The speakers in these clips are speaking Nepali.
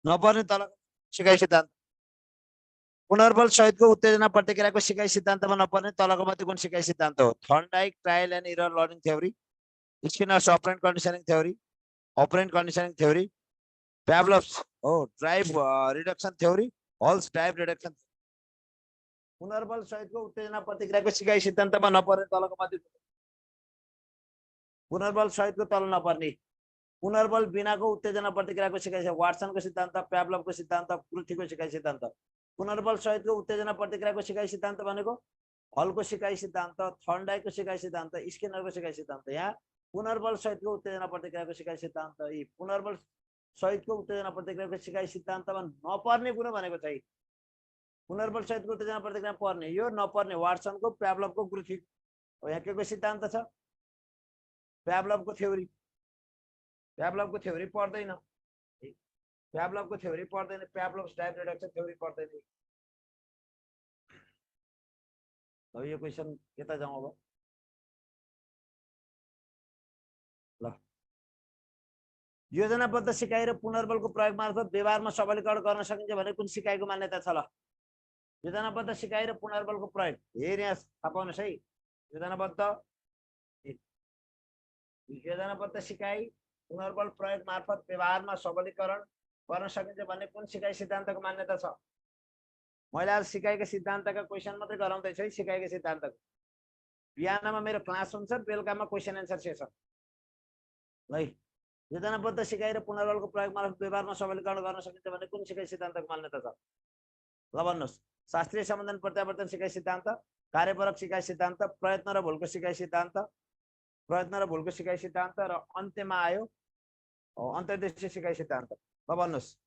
नपर्ने तल सिकाइ सिद्धान्त। पुनर्बल सहितको उत्तेजना प्रतिक्रियाको सिकाइ सिद्धान्तमा नपर्ने तलको मध्ये कुन सिकाइ सिद्धान्त हो? Thorndike trial and error learning theory, Skinner's operant conditioning theory, operant conditioning theory, Pavlov's drive reduction theory, Hall's drive reduction. पुनर्बल सहितको उत्तेजना प्रतिक्रियाको सिकाइ सिद्धान्तमा नपर्ने तलको मध्ये पुनर्बल सहितको तल नपर्ने पुनर्बल बिनाको उत्तेजना प्रतिक्रियाको सिकाइ वाटसनको सिद्धान्त, प्याभलोभको सिद्धान्त, क्रुथीको सिकाइ सिद्धान्त। पुनर्बल सहितको उत्तेजना प्रतिक्रियाको सिकाइ सिद्धान्त भनेको हलको सिकाइ सिद्धान्त, थर्नडाइकको सिकाइ सिद्धान्त, स्किनरको सिकाइ सिद्धान्त। यहाँ पुनर्बल सहितको उत्तेजना प्रतिक्रियाको सिकाइ सिद्धान्त यी पुनर्बल सहितको उत्तेजना प्रतिक्रियाको सिकाइ सिद्धान्तमा नपर्ने कुरो भनेको चाहिँ पुनर्बल सहितको उत्तेजना प्रतिक्रिया पर्ने यो नपर्ने वाटसनको, प्याभलोभको, क्रुथी यहाँ के को सिद्धान्त छ? प्याभलोभको थ्योरी। प्याभलोभको थ्योरी पर्दैन, प्याभलोभको थ्योरी पर्दैन, प्याभलोभ्स ड्राइभ रिडक्सन थ्योरी पर्दैन। अब यो क्वेशन यता जाउँ अब ल। योजनाबद्ध सिकाइ र पुनर्बलको प्रयोग मार्फत व्यवहारमा सबलीकरण गर्न सकिन्छ भने कुन सिकाइको मान्यता छ? ल योजनाबद्ध सिकाइ र पुनर्बलको प्रयोग हेर यहाँ थाहा पाउनुहोस् है। योजनाबद्ध सिकाइ पुनर्बल प्रयोग मार्फत व्यवहारमा सबलीकरण गर्न सकिन्छ भने कुन सिकाइ सिद्धान्तको मान्यता छ? मैले आज सिकाइको सिद्धान्तका क्वेसन मात्रै गराउँदैछु है। सिकाइको सिद्धान्तको बिहानमा मेरो क्लास हुन्छ, बेलुकामा क्वेसन एन्सर सेसन ल। योजनाबद्ध सिकाइ र पुनर्बलको प्रयोग मार्फत व्यवहारमा सबलीकरण गर्न सकिन्छ भने कुन सिकाइ सिद्धान्तको मान्यता छ? ल भन्नुहोस्। शास्त्रीय सम्बन्धन प्रत्यावर्तन सिकाइ सिद्धान्त, कार्यपरक सिकाइ सिद्धान्त, प्रयत्न र भुलको सिकाइ सिद्धान्त, प्रयत्न र भुलको सिकाइ सिद्धान्त र अन्त्यमा आयो अन्तर्देशीय सिकाइ सिद्धान्त। ल भन्नुहोस्।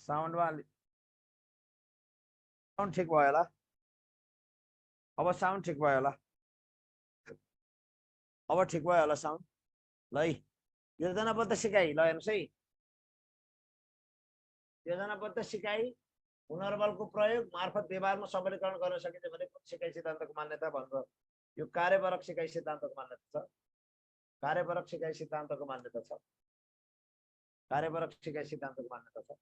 साउन्डमा साउन्ड ठिक भयो होला? अब साउन्ड ठिक भयो होला? अब ठिक भयो होला साउन्ड? ल है योजनाबद्ध सिकाइ ल हेर्नुहोस् है। योजनाबद्ध सिकाइ पुनर्बलको प्रयोग मार्फत व्यवहारमा सबलीकरण गर्न सकिन्छ भने कुन सिकाइ सिद्धान्तको मान्यता भन्नुभयो? यो कार्यपरक सिकाइ सिद्धान्तको मान्यता छ। कार्यपरक सिकाइ सिद्धान्तको मान्यता छ। कार्यपरक सिकाइ सिद्धान्तको मान्यता छ।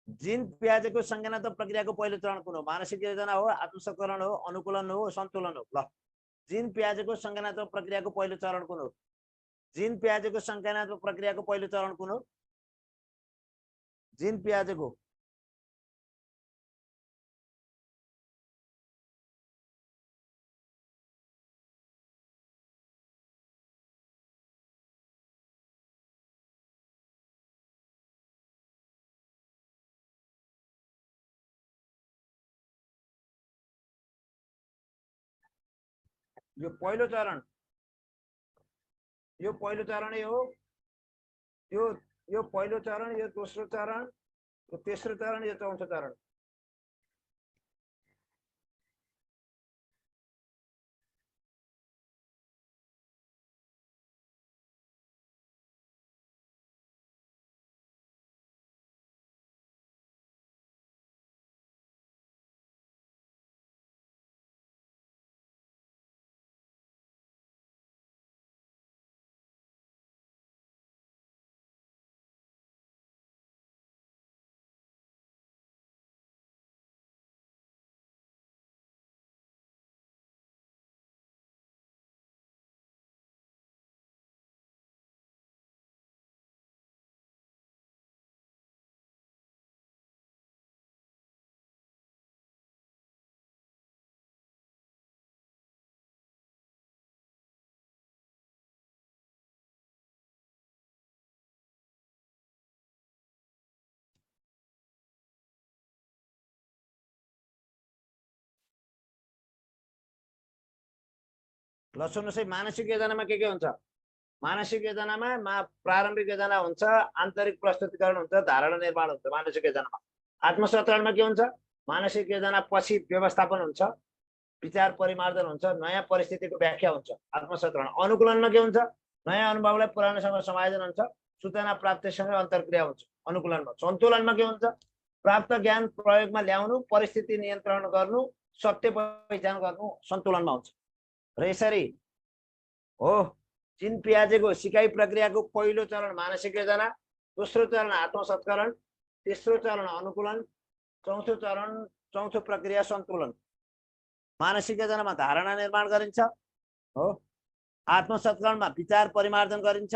जिन प्याजेको संज्ञानात्मक प्रक्रियाको पहिलो चरण कुन हो? मानसिक योजना हो, आत्मसंस्करण हो, अनुकूलन हो, सन्तुलन हो? ल जिन प्याजेको संज्ञानात्मक प्रक्रियाको पहिलो चरण कुन हो? जिन प्याजेको संज्ञानात्मक प्रक्रियाको पहिलो चरण कुन हो? जिन प्याजेको यो पहिलो चरण, यो पहिलो चरणै हो। यो पहिलो चरण, यो दोस्रो चरण, यो तेस्रो चरण, यो चौथो चरण। ल सुन्नुहोस् है। मानसिक योजनामा के हुन्छ? मानसिक योजनामा प्रारम्भिक योजना हुन्छ, आन्तरिक प्रस्तुतिकरण हुन्छ, धारणा निर्माण हुन्छ। मानसिक योजनामा आत्मसंस्करणमा के हुन्छ? मानसिक योजना पछि व्यवस्थापन हुन्छ, विचार परिमार्जन हुन्छ, नयाँ परिस्थितिको व्याख्या हुन्छ। आत्मसंस्करण। अनुकूलनमा के हुन्छ? नयाँ अनुभवलाई पुरानोसँग समायोजन हुन्छ, सूचना प्राप्तिसँग अन्तर्क्रिया हुन्छ। अनुकूलनमा। सन्तुलनमा के हुन्छ? प्राप्त ज्ञान प्रयोगमा ल्याउनु, परिस्थिति नियन्त्रण गर्नु, सत्य पहिचान गर्नु सन्तुलनमा हुन्छ र यसरी हो। चिन पियाजेको सिकाइ प्रक्रियाको पहिलो चरण मानसिक योजना, दोस्रो चरण आत्मसत्करण, तेस्रो चरण अनुकूलन, चौथो प्रक्रिया सन्तुलन। मानसिक योजनामा धारणा निर्माण गरिन्छ हो, आत्मसत्करणमा विचार परिमार्जन गरिन्छ,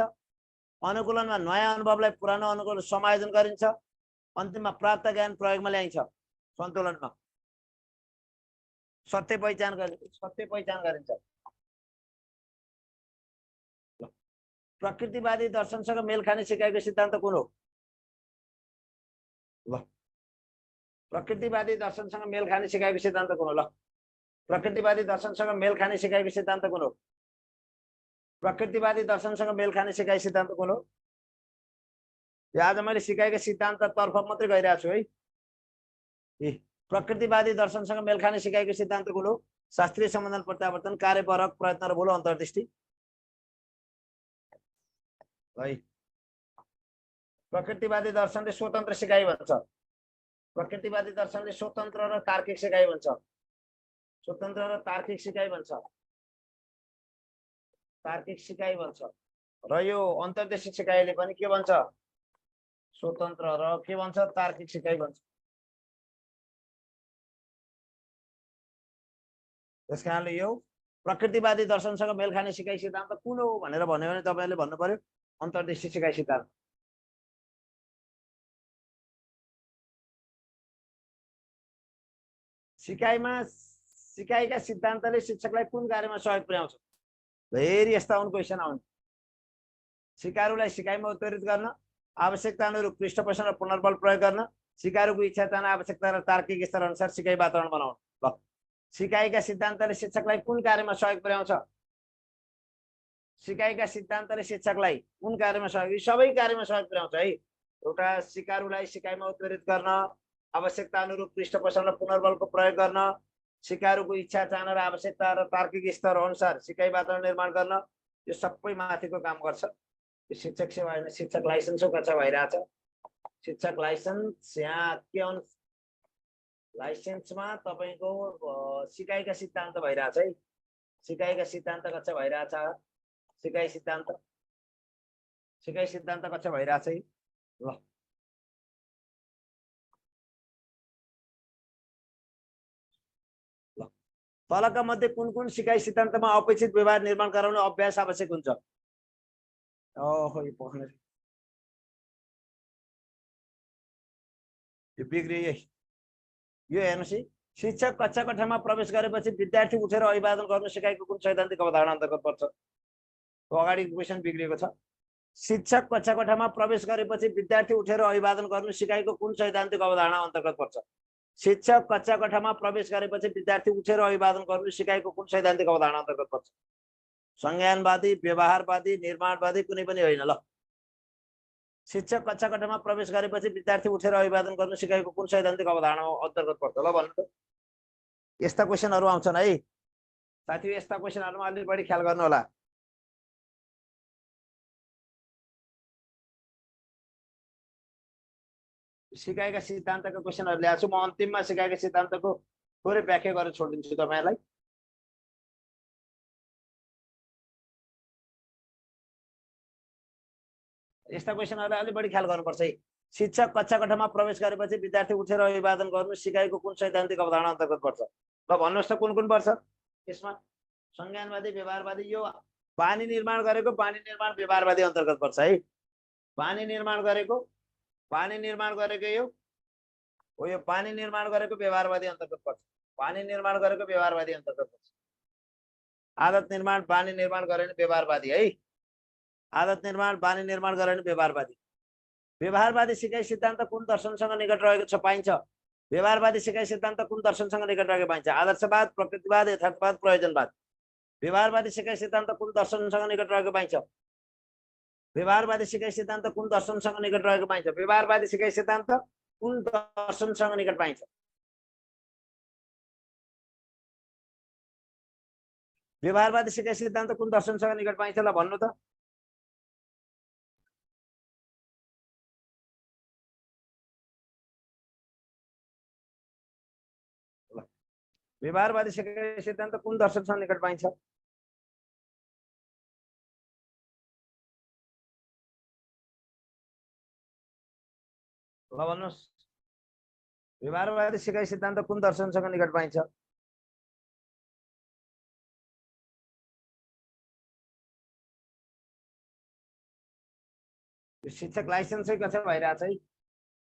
अनुकूलनमा नयाँ अनुभवलाई पुरानो अनुभव समायोजन गरिन्छ, अन्तिममा प्राप्त ज्ञान प्रयोगमा ल्याइन्छ। सन्तुलनमा सत्य पहिचान गरिन्छ। प्रकृतिवादी दर्शनसँग मेल खाने सिकाइको सिद्धान्त कुन हो? ल प्रकृतिवादी दर्शनसँग मेल खाने सिकाइको सिद्धान्त कुन हो? ल प्रकृतिवादी दर्शनसँग मेल खाने सिकाइको सिद्धान्त कुन हो? प्रकृतिवादी दर्शनसँग मेल खाने सिकाइ सिद्धान्त कुन हो? यो आज मैले सिकाएको सिद्धान्ततर्फ मात्रै गइरहेको छु है। प्रकृतिवादी दर्शनसँग मेल खाने सिकाइको सिद्धान्त कुन हो? शास्त्रीय सम्बन्धन, प्रत्यावर्तन, कार्यपरक, प्रयत्न र भूल, अन्तर्दृष्टि है। प्रकृतिवादी दर्शनले स्वतन्त्र सिकाइ भन्छ। प्रकृतिवादी दर्शनले स्वतन्त्र र तार्किक सिकाइ भन्छ। स्वतन्त्र र तार्किक सिकाइ भन्छ। तार्किक सिकाइ भन्छ। र यो अन्तर्दृष्टि सिकाइले पनि के भन्छ? स्वतन्त्र र के भन्छ? तार्किक सिकाइ भन्छ। त्यस कारणले यो प्रकृतिवादी दर्शनसँग मेल खाने सिकाइ सिद्धान्त कुन हो भनेर भन्यो भने तपाईले भन्नु पर्यो अन्तर्दृष्टि सिकाइ सिद्धान्त। सिकाइका सिद्धान्तले शिक्षकलाई कुन कार्यमा सहयोग पुर्याउँछ? धेरै यस्ता हुन् क्वेसन आउने। सिकारुलाई सिकाइमा उत्प्रेरित गर्न, आवश्यकता अनुरूप पृष्ठ पोषण र पुनर्बल प्रयोग गर्न, सिकारुको इच्छा, चाहना, आवश्यकता र तार्किक स्तर अनुसार सिकाइ वातावरण बनाउनु। ल सिकाइका सिद्धान्तले शिक्षकलाई कुन कार्यमा सहयोग पुर्याउँछ? सिकाइका सिद्धान्तले शिक्षकलाई कुन कार्यमा सहयोग? सबै कार्यमा सहयोग पुर्याउँछ है। एउटा सिकारुलाई सिकाइमा उत्प्रेरित गर्न, आवश्यकता अनुरूप पृष्ठ पोषण र पुनर्बलको प्रयोग गर्न, सिकारुको इच्छा, चाहना र आवश्यकता र तार्किक स्तर अनुसार सिकाइ वातावरण निर्माण गर्न, यो सबै माथिको काम गर्छ। यो शिक्षक सेवा होइन, शिक्षक लाइसेन्सको कक्षा भइरहेछ। शिक्षक लाइसेन्स यहाँ के लाइसेन्समा तपाईको सिकाइका सिद्धान्त भइरहेछ है। सिकाइका सिद्धान्त कक्षा भइरहेछ। सिकाइ सिद्धान्त कक्षा भइरहेछ है। ल तलका मध्ये कुन कुन सिकाइ सिद्धान्तमा अपेक्षित व्यवहार निर्माण गराउन अभ्यास आवश्यक हुन्छ? यो बिग्रियो। यो हेर्नुस् है, शिक्षक कक्षा कोठामा प्रवेश गरेपछि विद्यार्थी उठेर अभिवादन गर्न सिकाइको कुन सैद्धान्तिक अवधारणा अन्तर्गत पर्छ? अगाडिको क्वेसन बिग्रिएको छ। शिक्षक कक्षा कोठामा प्रवेश गरेपछि विद्यार्थी उठेर अभिवादन गर्नु सिकाइको कुन सैद्धान्तिक अवधारणा अन्तर्गत पर्छ? शिक्षक कक्षा कोठामा प्रवेश गरेपछि विद्यार्थी उठेर अभिवादन गर्नु सिकाइको कुन सैद्धान्तिक अवधारणा अन्तर्गत पर्छ? संज्ञानवादी, व्यवहारवादी, निर्माणवादी, कुनै पनि होइन। ल शिक्षक कक्षा कोठामा प्रवेश गरेपछि विद्यार्थी उठेर अभिवादन गर्नु सिकाइको कुन सैद्धान्तिक अवधारणा अन्तर्गत पर्छ? ल भन्नु त। यस्ता क्वेसनहरू आउँछन् है साथी। यस्ता क्वेसनहरूमा अलि बढी ख्याल गर्नु होला। सिकाइका सिद्धान्तका क्वेसनहरू ल्याएको छु म। अन्तिममा सिकाइका सिद्धान्तको थोरै व्याख्या गरेर छोडिदिन्छु तपाईलाई। यस्ता क्वेसनहरूलाई अलि बढी ख्याल गर्नुपर्छ है। शिक्षक कक्षा कोठामा प्रवेश गरेपछि विद्यार्थी उठेर अभिवादन गर्नु सिकाइको कुन सैद्धान्तिक अवधारणा अन्तर्गत पर्छ? ल भन्नुहोस् त कुन कुन पर्छ यसमा? संज्ञानवादी, व्यवहारवादी। यो बानी निर्माण गरेको व्यवहारवादी अन्तर्गत पर्छ है। बानी निर्माण गरेको यो हो। यो बानी निर्माण गरेको व्यवहारवादी अन्तर्गत पर्छ। बानी निर्माण गरेको व्यवहारवादी अन्तर्गत पर्छ। आदत निर्माण, बानी निर्माण गरे भने व्यवहारवादी है। आदत निर्माण, बानी निर्माण गरे भने व्यवहारवादी। व्यवहारवादी सिकाइ सिद्धान्त कुन दर्शनसँग निकट रहेको छ पाइन्छ? व्यवहारवादी सिकाइ सिद्धान्त कुन दर्शनसँग निकट रहेको पाइन्छ? आदर्शवाद, प्रकृतिवाद, यथार्थवाद, प्रयोजनवाद। व्यवहारवादी सिकाइ सिद्धान्त कुन दर्शनसँग निकट रहेको पाइन्छ? व्यवहारवादी सिकाइ सिद्धान्त कुन दर्शनसँग निकट रहेको पाइन्छ? व्यवहारवादी सिकाइ सिद्धान्त कुन दर्शनसँग निकट पाइन्छ? व्यवहारवादी सिकाइ सिद्धान्त कुन दर्शनसँग निकट पाइन्छ? ल भन्नु त। व्यवहारवादी सिकाइ सिद्धान्त कुन दर्शनसँग निकट पाइन्छ? ल भन्नुहोस्, व्यवहारवादी सिकाइ सिद्धान्त कुन दर्शनसँग निकट पाइन्छ? शिक्षक लाइसेन्स चाहिँ कसो भइरहेछ है?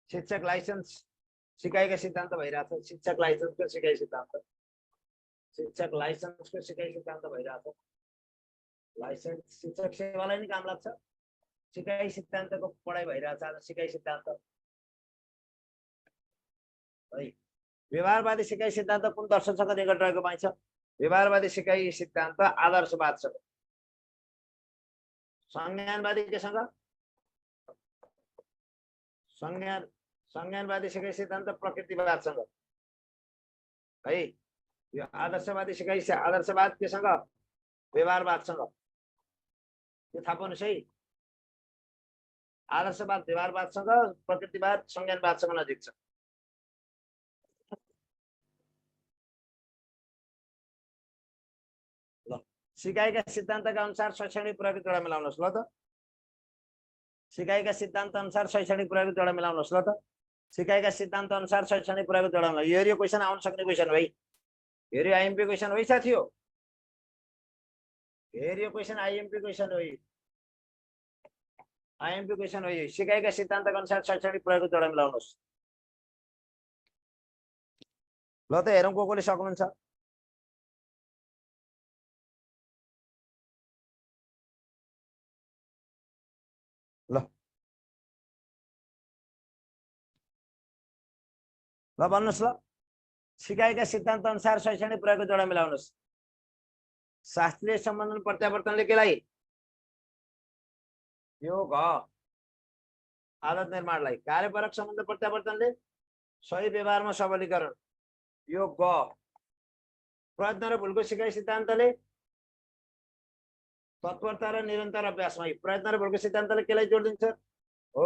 शिक्षक लाइसेन्स सिकाइका सिद्धान्त भइरहेछ। शिक्षक लाइसेन्सको सिकाइ सिद्धान्त, शिक्षक लाइसेन्सको सिकाइ सिद्धान्त भइरहेछ। लाइसेन्स शिक्षक सेवालाई नि काम लाग्छ। सिकाइ सिद्धान्तको पढाइ भइरहेछ आज। सिकाइ सिद्धान्त है। व्यवहारवादी सिकाइ सिद्धान्त कुन दर्शनसँग निकट रहेको पाइन्छ? व्यवहारवादी सिकाइ सिद्धान्त आदर्शवादसँग। संज्ञानवादी केसँग? संज्ञानवादी सिकाइ सिद्धान्त प्रकृतिवादसँग है। यो आदर्शवादी सिकाइ आदर्शवाद केसँग? व्यवहारवादसँग। यो थाहा पाउनुहोस् है। आदर्शवाद व्यवहारवादसँग, प्रकृतिवाद संज्ञानवादसँग नजिक छ। ल सिकाइका सिद्धान्तका अनुसार शैक्षणिक प्रगति जोडा मिलाउनुहोस् ल त। सिकाइका सिद्धान्त अनुसार शैक्षणिक प्रगति जोडा मिलाउनुहोस् ल त। सिकाइका सिद्धान्त अनुसार शैक्षणिक प्रगति जोडा मिलाउनु। यो क्वेसन आउन सक्ने क्वेसन हो है। यो आइएमपी क्वेसन हो साथी हो। यो क्वेसन आइएमपी क्वेसन हो। आइएमपी क्वेसन हो। सिकाइका सिद्धान्तका अनुसार शैक्षणिक प्रगति जोडा मिलाउनुहोस्। ल त हेरौँ को कोले सक्नुहुन्छ। ल ल भन्नुहोस् ल। सिकाइका सिद्धान्त अनुसार शैक्षणिक प्रगति जोडा मिलाउनुहोस्। शास्त्रीय सम्बन्धन प्रत्यावर्तनले केलाई? यो घ आदत निर्माणलाई। कार्यपरक सम्बन्ध प्रत्यावर्तनले सही व्यवहारमा सबलीकरण। यो ग प्रयत्न र भुलको सिकाइ सिद्धान्तले तत्परता र निरन्तर अभ्यासमा। प्रयत्न र भुलको सिद्धान्तले केलाई जोड दिन्छ? हो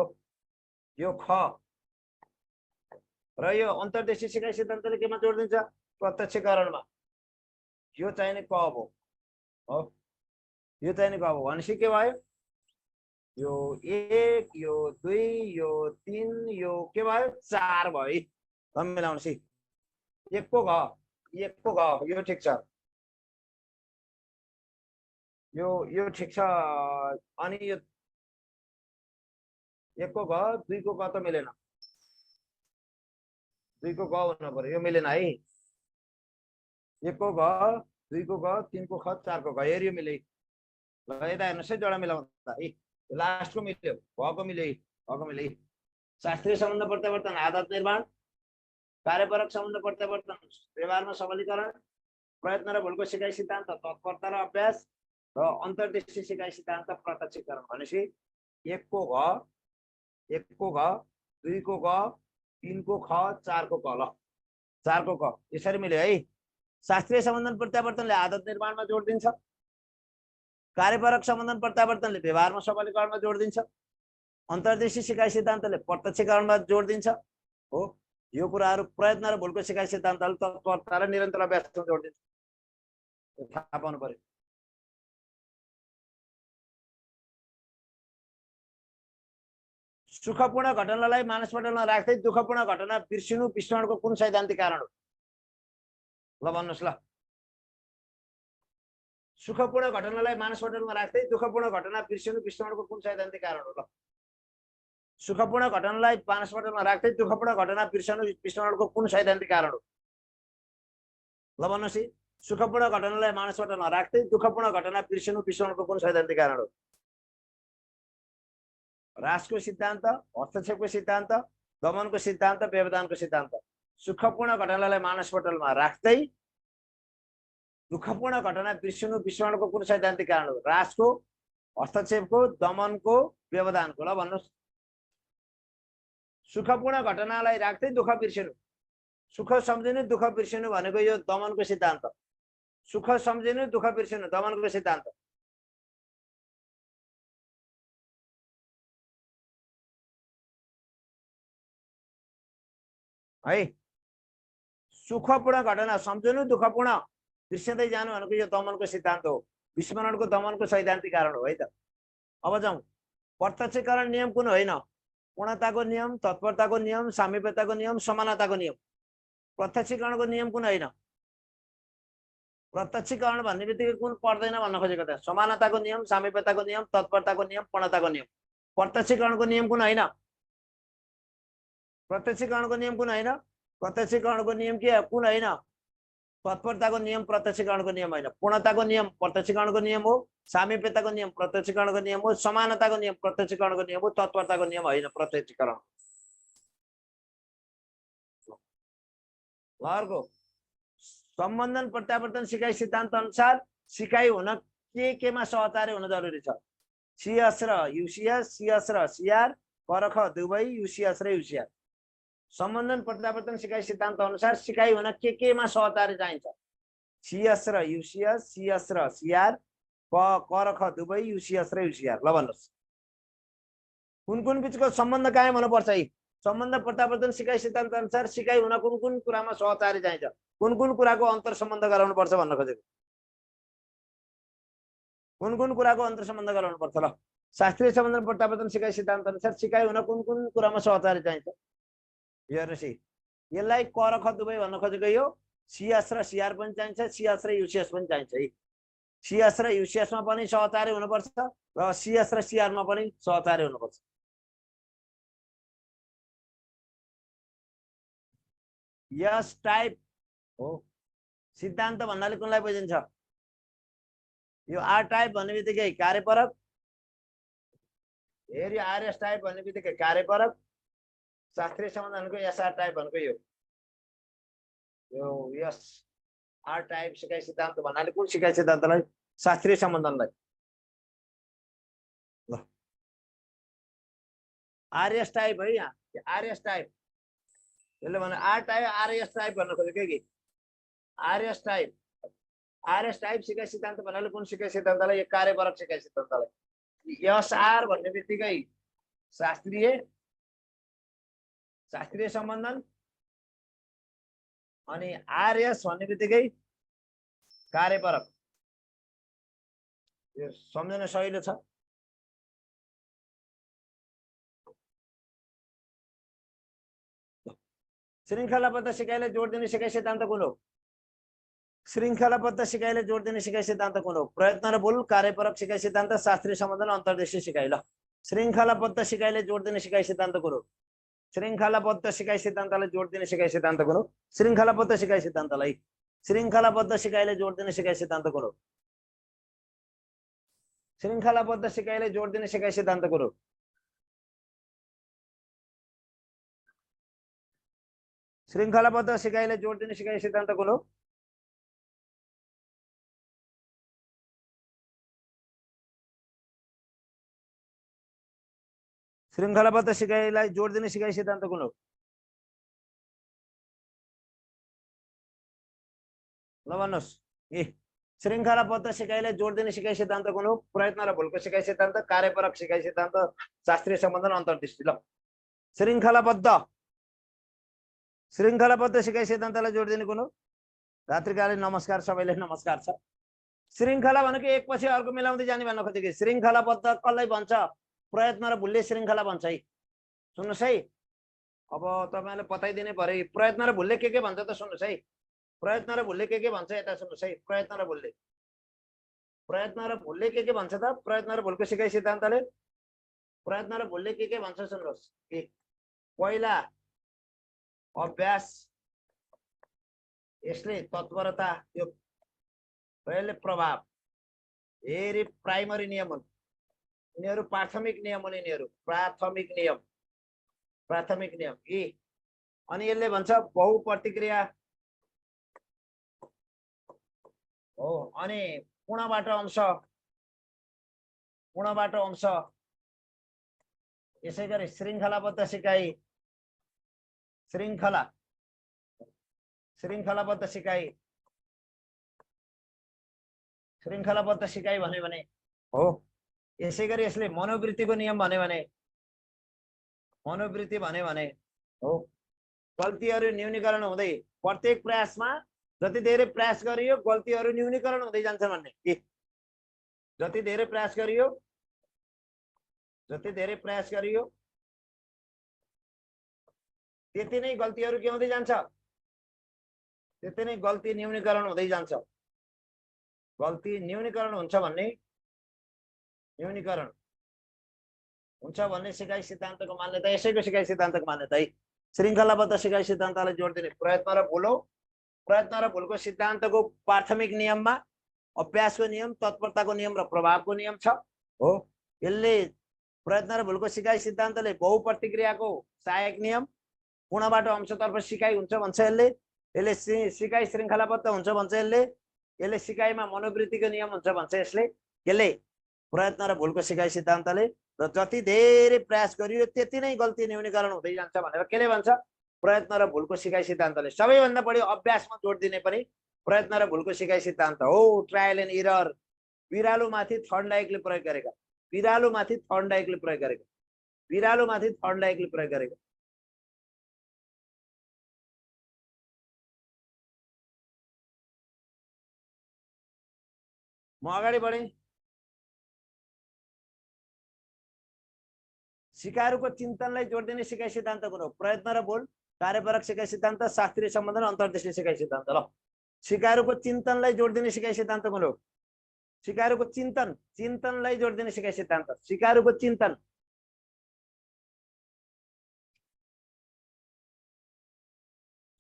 यो ख। र यो अन्तर्देशीय सिकाइ सिद्धान्तले केमा जोड दिन्छ? प्रत्यक्षीकरणमा। यो चाहिने क हो। यो चाहिने क हो भनेपछि के भयो? यो 1 यो 2 यो 3 यो के भयो? 4 भयो। हम मिलाउनुहोस् है। 1 को घ, 1 को घ यो ठिक छ। यो ठिक छ। अनि यो 1 को घ 2 को घ त मिलेन। 2 को घ हुनु पर्यो। यो मिलेन है। 1 को घ 2 को घ 3 को ख 4 को घ यो मिले। ल यता हेर्नुहोस् है जोडा मिलाउँदा है। लास्टको मिल्यो, घको मिल्यो, घको मिल्यो। शास्त्रीय सम्बन्ध प्रत्यावर्तन आदत निर्माण, कार्यपरक सम्बन्ध प्रत्यावर्तन व्यवहारमा सबलीकरण, प्रयत्न र भुलको सिकाइ सिद्धान्त तत्परता र अभ्यास र अन्तर्देशीय सिकाइ सिद्धान्त प्रत्यक्षीकरण भनेपछि 1 को घ 1 को घ 2 को घ 3 को ख 4 को क। ल 4 को क यसरी मिल्यो है। शास्त्रीय सम्बन्धन प्रत्यावर्तनले आदत निर्माणमा जोड दिन्छ। कार्यपरक सम्बन्धन प्रत्यावर्तनले व्यवहारमा सबलीकरणमा जोड दिन्छ। अन्तर्देशीय सिकाइ सिद्धान्तले प्रत्यक्षीकरणमा जोड दिन्छ। हो यो कुराहरू प्रयत्न र भुलको सिकाइ सिद्धान्तले तत्परता र निरन्तर अभ्यासमा जोड दिन्छ। थाहा पाउनु पर्यो। सुखपूर्ण घटनालाई मानसपटलमा राख्दै दुःखपूर्ण घटना बिर्सिनु विस्मरणको कुन सैद्धान्तिक कारण हो? ल भन्नुहोस् ल। सुखपूर्ण घटनालाई मानसपटलमा राख्दै दुःखपूर्ण घटना बिर्सिनु विस्मरणको कुन सैद्धान्तिक कारण हो? ल सुखपूर्ण घटनालाई मानसपटलमा राख्दै दुःखपूर्ण घटना बिर्सनु विस्मरणको कुन सैद्धान्तिक कारण हो? ल भन्नुहोस् है। सुखपूर्ण घटनालाई मानसपटलमा राख्दै दुःखपूर्ण घटना बिर्सनु विस्मरणको कुन सैद्धान्तिक कारण हो? ह्रासको सिद्धान्त, हस्तक्षेपको सिद्धान्त, दमनको सिद्धान्त, व्यवधानको सिद्धान्त। सुखपूर्ण घटनालाई मानसपटलमा राख्दै दुःखपूर्ण घटना बिर्सनु विस्मरणको कुन सैद्धान्तिक कारण हो? ह्रासको, हस्तक्षेपको, दमनको, व्यवधानको। ल भन्नुहोस्। सुखपूर्ण घटनालाई राख्दै दुःख बिर्सिनु, सुख सम्झिनु दुःख बिर्सिनु भनेको यो दमनको सिद्धान्त। सुख सम्झिनु दुःख बिर्सिनु दमनको सिद्धान्त है। सुखपूर्ण घटना सम्झनु दुःखपूर्ण बिर्सँदै जानु भनेको यो दमनको सिद्धान्त हो। विस्मरणको दमनको सैद्धान्तिक कारण हो है त। अब जाउँ प्रत्यक्षकरण नियम कुन होइन? पूर्णताको नियम, तत्परताको नियम, सामीप्यताको नियम, समानताको नियम। प्रत्यक्षीकरणको नियम कुन होइन? प्रत्यक्षीकरण भन्ने बित्तिकै कुन पर्दैन भन्न खोजेको त? समानताको नियम, सामीप्यताको नियम, तत्परताको नियम, पूर्णताको नियम। प्रत्यक्षीकरणको नियम कुन होइन? प्रत्यक्षीकरणको नियम कुन होइन? प्रत्यक्षीकरणको नियम के कुन होइन? तत्परताको नियम प्रत्यक्षीकरणको नियम होइन। पूर्णताको नियम प्रत्यक्षीकरणको नियम हो, सामीप्यताको नियम प्रत्यक्षीकरणको नियम हो, समानताको नियम प्रत्यक्षीकरणको नियम हो, तत्परताको नियम होइन प्रत्यक्षीकरण। अर्को सम्बन्धन प्रत्यावर्तन सिकाइ सिद्धान्त अनुसार सिकाइ हुन केमा सहचार्य हुन जरुरी छ? सीएस र यूसीएस, सीएस र सीआर, परख दुवै, यूसीएस र यूसीआर। सम्बन्धन प्रत्यावर्तन सिकाइ सिद्धान्त अनुसार सिकाइ हुन केमा सहचार्य चाहिन्छ? सीएस र यूसीएस, सीएस र सीआर, परख दुवै, यूसीएस र यूसीआर। ल भन्नुहोस् कुन बीचको सम्बन्ध कायम हुनुपर्छ? है सम्बन्ध प्रत्यावर्तन सिकाइ सिद्धान्त अनुसार सिकाइ हुन कुन कुरामा सहचार्य चाहिन्छ? कुन कुराको अन्तर सम्बन्ध गराउनु पर्छ भन्न खोजेको? कुन कुराको अन्तर सम्बन्ध गराउनु पर्छ? ल शास्त्रीय सम्बन्धन प्रत्यावर्तन सिकाइ सिद्धान्त अनुसार सिकाइ हुन कुन कुरामा सहचार्य चाहिन्छ? हेर्नुहोस् है यसलाई करख दुवै भन्न खोजेको यो सीएस र सीआर पनि चाहिन्छ, सीएस र यूसीएस पनि चाहिन्छ है। सीएस र यूसीएस मा पनि सहचार्य हुनुपर्छ र सीएस र सीआर मा पनि सहचार्य हुनुपर्छ। यस टाइप हो सिद्धान्त भन्नाले कुनलाई बुझिन्छ? यो आर टाइप भन्ने बित्तिकै कार्यपरक, हेरी आरएस टाइप भन्ने बित्तिकै कार्यपरक, शास्त्रीय सम्बन्धनको एसआर टाइप भनेको यो यस आर टाइप सिकाइ सिद्धान्त भन्नाले कुन सिकाइ सिद्धान्तलाई? शास्त्रीय सम्बन्धनलाई। ल आरएस टाइप है यहाँ, आरएस टाइप यसले भने आर टाइप आरएस टाइप भन्न खोजेको कि आरएस टाइप, आरएस टाइप सिकाइ सिद्धान्त भन्नाले कुन सिकाइ सिद्धान्तलाई? यो कार्यपरक सिकाइ सिद्धान्तलाई। एसआर भन्ने बित्तिकै शास्त्रीय सम्बन्धन अनि आरएस भन्ने बित्तिकै कार्यपरक। यो सम्झन सजिलो छ। श्रृङ्खलाबद्ध सिकाइले जोड दिने सिकाइ सिद्धान्त कुन हो? श्रृङ्खलाबद्ध सिकाइले जोड दिने सिकाइ सिद्धान्त कुन हो? प्रयत्न र भूल, कार्यपरक सिकाइ सिद्धान्त, शास्त्रीय सम्बन्धन, अन्तर्देशीय सिकाइ। ल श्रृङ्खलाबद्ध सिकाइले जोड दिने सिकाइ सिद्धान्त कुन हो? श्रृङ्खलाबद्ध सिकाइ सिद्धान्तलाई जोड दिने सिकाइ सिद्धान्त कुन हो? श्रृङ्खलाबद्ध सिकाइ सिद्धान्तलाई श्रृङ्खलाबद्ध सिकाइले जोड दिने सिकाइ सिद्धान्त कुन हो? श्रृङ्खलाबद्ध सिकाइले जोड दिने सिकाइ सिद्धान्त कुन हो? श्रृङ्खलाबद्ध सिकाइले जोड दिने सिकाइ सिद्धान्त कुन हो? श्रृङ्खलाबद्ध सिकाइलाई जोड दिने सिकाइ सिद्धान्त कुन हो? ल भन्नुहोस् ए श्रृङ्खलाबद्ध सिकाइले जोड दिने सिकाइ सिद्धान्त कुन हो? प्रयत्न र भूलको सिकाइ सिद्धान्त, कार्यपरक सिकाइ सिद्धान्त, शास्त्रीय सम्बन्धन, अन्तर्दृष्टि। ल श्रृङ्खलाबद्ध सिकाइ सिद्धान्तलाई जोड दिने कुन हो? रात्रिकालीन नमस्कार, सबैलाई नमस्कार छ। श्रृङ्खला भनेको एक पछि अर्को मिलाउँदै जाने भन्न खोजेको। श्रृङ्खलाबद्ध कसलाई भन्छ? प्रयत्न र भूलले श्रृङ्खला भन्छ है। सुन्नुहोस् है अब तपाईहरुले बताइदिने परे प्रयत्न र भूलले के भन्छ त सुन्नुहोस् है। प्रयत्न र भूलले के भन्छ यता सुन्नुहोस् है। प्रयत्न र भूलले के भन्छ त? प्रयत्न र भूलको सिकाइ सिद्धान्तले प्रयत्न र भूलले के भन्छ सुन्नुहोस्। पहिला अभ्यास, यसले तत्परता, यो यसले प्रभाव, हेरी प्राइमरी नियम हुन् यिनीहरू, प्राथमिक नियम हुन् यिनीहरू, प्राथमिक नियम यी। अनि यसले भन्छ बहुप्रतिक्रिया हो। अनि पूर्णबाट अंश, यसैगरी श्रृङ्खलाबद्ध सिकाइ, श्रृङ्खलाबद्ध सिकाइ भन्यो भने हो। यसैगरी यसले मनोवृत्तिको नियम भन्यो भने हो। गल्तीहरू न्यूनीकरण हुँदै प्रत्येक प्रयासमा जति धेरै प्रयास गरियो गल्तीहरू न्यूनीकरण हुँदै जान्छ भन्ने के जति धेरै प्रयास गरियो त्यति नै गल्तीहरू के हुँदै जान्छ त्यति नै गल्ती न्यूनीकरण हुँदै जान्छ गल्ती न्यूनीकरण हुन्छ भन्ने सिकाइ सिद्धान्तको मान्यता यसैको सिकाइ सिद्धान्तको मान्यता है श्रृङ्खलाबद्ध सिकाइ सिद्धान्तलाई जोड दिने प्रयत्न र भुलको सिद्धान्तको प्राथमिक नियममा अभ्यासको नियम तत्परताको नियम र प्रभावको नियम छ हो यसले प्रयत्न र भुलको सिकाइ सिद्धान्तले बहुप्रतिक्रियाको सहायक नियम पूर्णबाट अंशतर्फ सिकाइ हुन्छ भन्छ यसले सिकाइ श्रृङ्खलाबद्ध हुन्छ भन्छ यसले सिकाइमा मनोवृत्तिको नियम हुन्छ भन्छ यसले प्रयत्न र भुलको सिकाइ सिद्धान्तले र जति धेरै प्रयास गरियो त्यति नै गल्ती न्यूनीकरण हुँदै जान्छ भनेर केले भन्छ प्रयत्न र भुलको सिकाइ सिद्धान्तले सबैभन्दा बढी अभ्यासमा जोड दिने पनि प्रयत्न र भुलको सिकाइ सिद्धान्त हो ट्रायल एन्ड एरर बिरालोमाथि थर्नडाइकले प्रयोग गरेका म अगाडि बढे सिकारुको चिन्तनलाई जोड दिने सिकाइ सिद्धान्त कुरो प्रयत्न र भुल कार्यपरक सिकाइ सिद्धान्त शास्त्रीय सम्बन्ध र अन्तर्दृष्टि सिकाइ सिद्धान्त ल सिकारुको चिन्तनलाई जोड दिने सिकाइ सिद्धान्त कुरो सिकारुको चिन्तनलाई जोड दिने सिकाइ सिद्धान्त सिकारुको चिन्तन